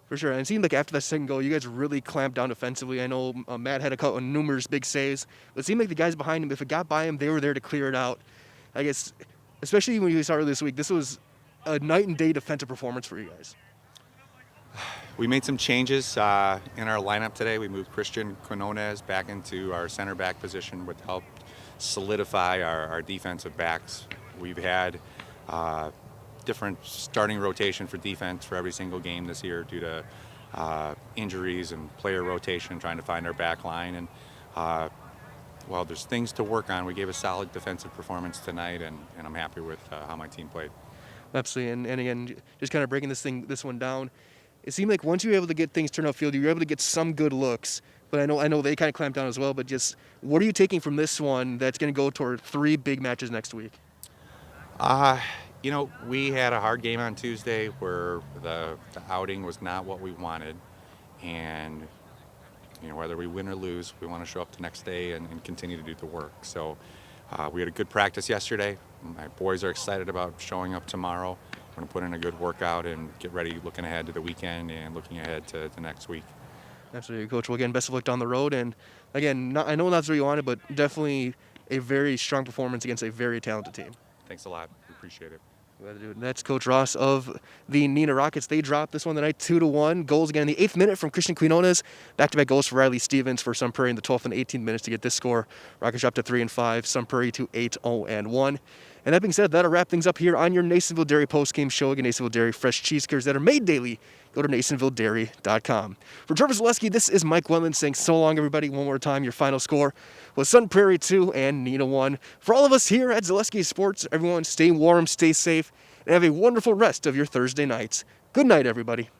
Speaker 8: For sure, and it seemed like after that second goal, you guys really clamped down defensively. I know Matt had a couple numerous big saves, but it seemed like the guys behind him, if it got by him, they were there to clear it out. I guess, especially when you saw earlier this week, this was a night and day defensive performance for you guys.
Speaker 22: We made some changes in our lineup today. We moved Christian Quinones back into our center back position, which helped solidify our defensive backs. We've had different starting rotation for defense for every single game this year due to injuries and player rotation, trying to find our back line. And while there's things to work on, we gave a solid defensive performance tonight, and I'm happy with how my team played.
Speaker 8: Absolutely, and again, just kind of breaking this one down. it seemed like once you were able to get things turned outfield, you were able to get some good looks. But I know they kind of clamped down as well. But just what are you taking from this one that's going to go toward 3 big matches next week?
Speaker 22: We had a hard game on Tuesday where the outing was not what we wanted. And, whether we win or lose, we want to show up the next day and continue to do the work. So we had a good practice yesterday. My boys are excited about showing up tomorrow. We're going to put in a good workout and get ready looking ahead to the weekend and looking ahead to the next week.
Speaker 8: Absolutely, Coach. Well, again, best of luck down the road. And, again, I know that's what you wanted, but definitely a very strong performance against a very talented team.
Speaker 22: Thanks a lot. We appreciate it.
Speaker 8: That's Coach Ross of the Neenah Rockets. They dropped this one tonight 2-1. Goals again in the 8th minute from Christian Quinones. Back-to-back goals for Riley Stevens for Sun Prairie in the 12th and 18th minutes to get this score. Rockets dropped to 3-5. Sun Prairie to 8-0-1. And that being said, that'll wrap things up here on your Nasonville Dairy postgame show. Again, Nasonville Dairy fresh cheese curds that are made daily. Go to NasonvilleDairy.com. For Trevor Zaleski, this is Mike Wetland saying so long, everybody. One more time, your final score was Sun Prairie 2 and Neenah 1. For all of us here at Zaleski Sports, everyone stay warm, stay safe, and have a wonderful rest of your Thursday nights. Good night, everybody.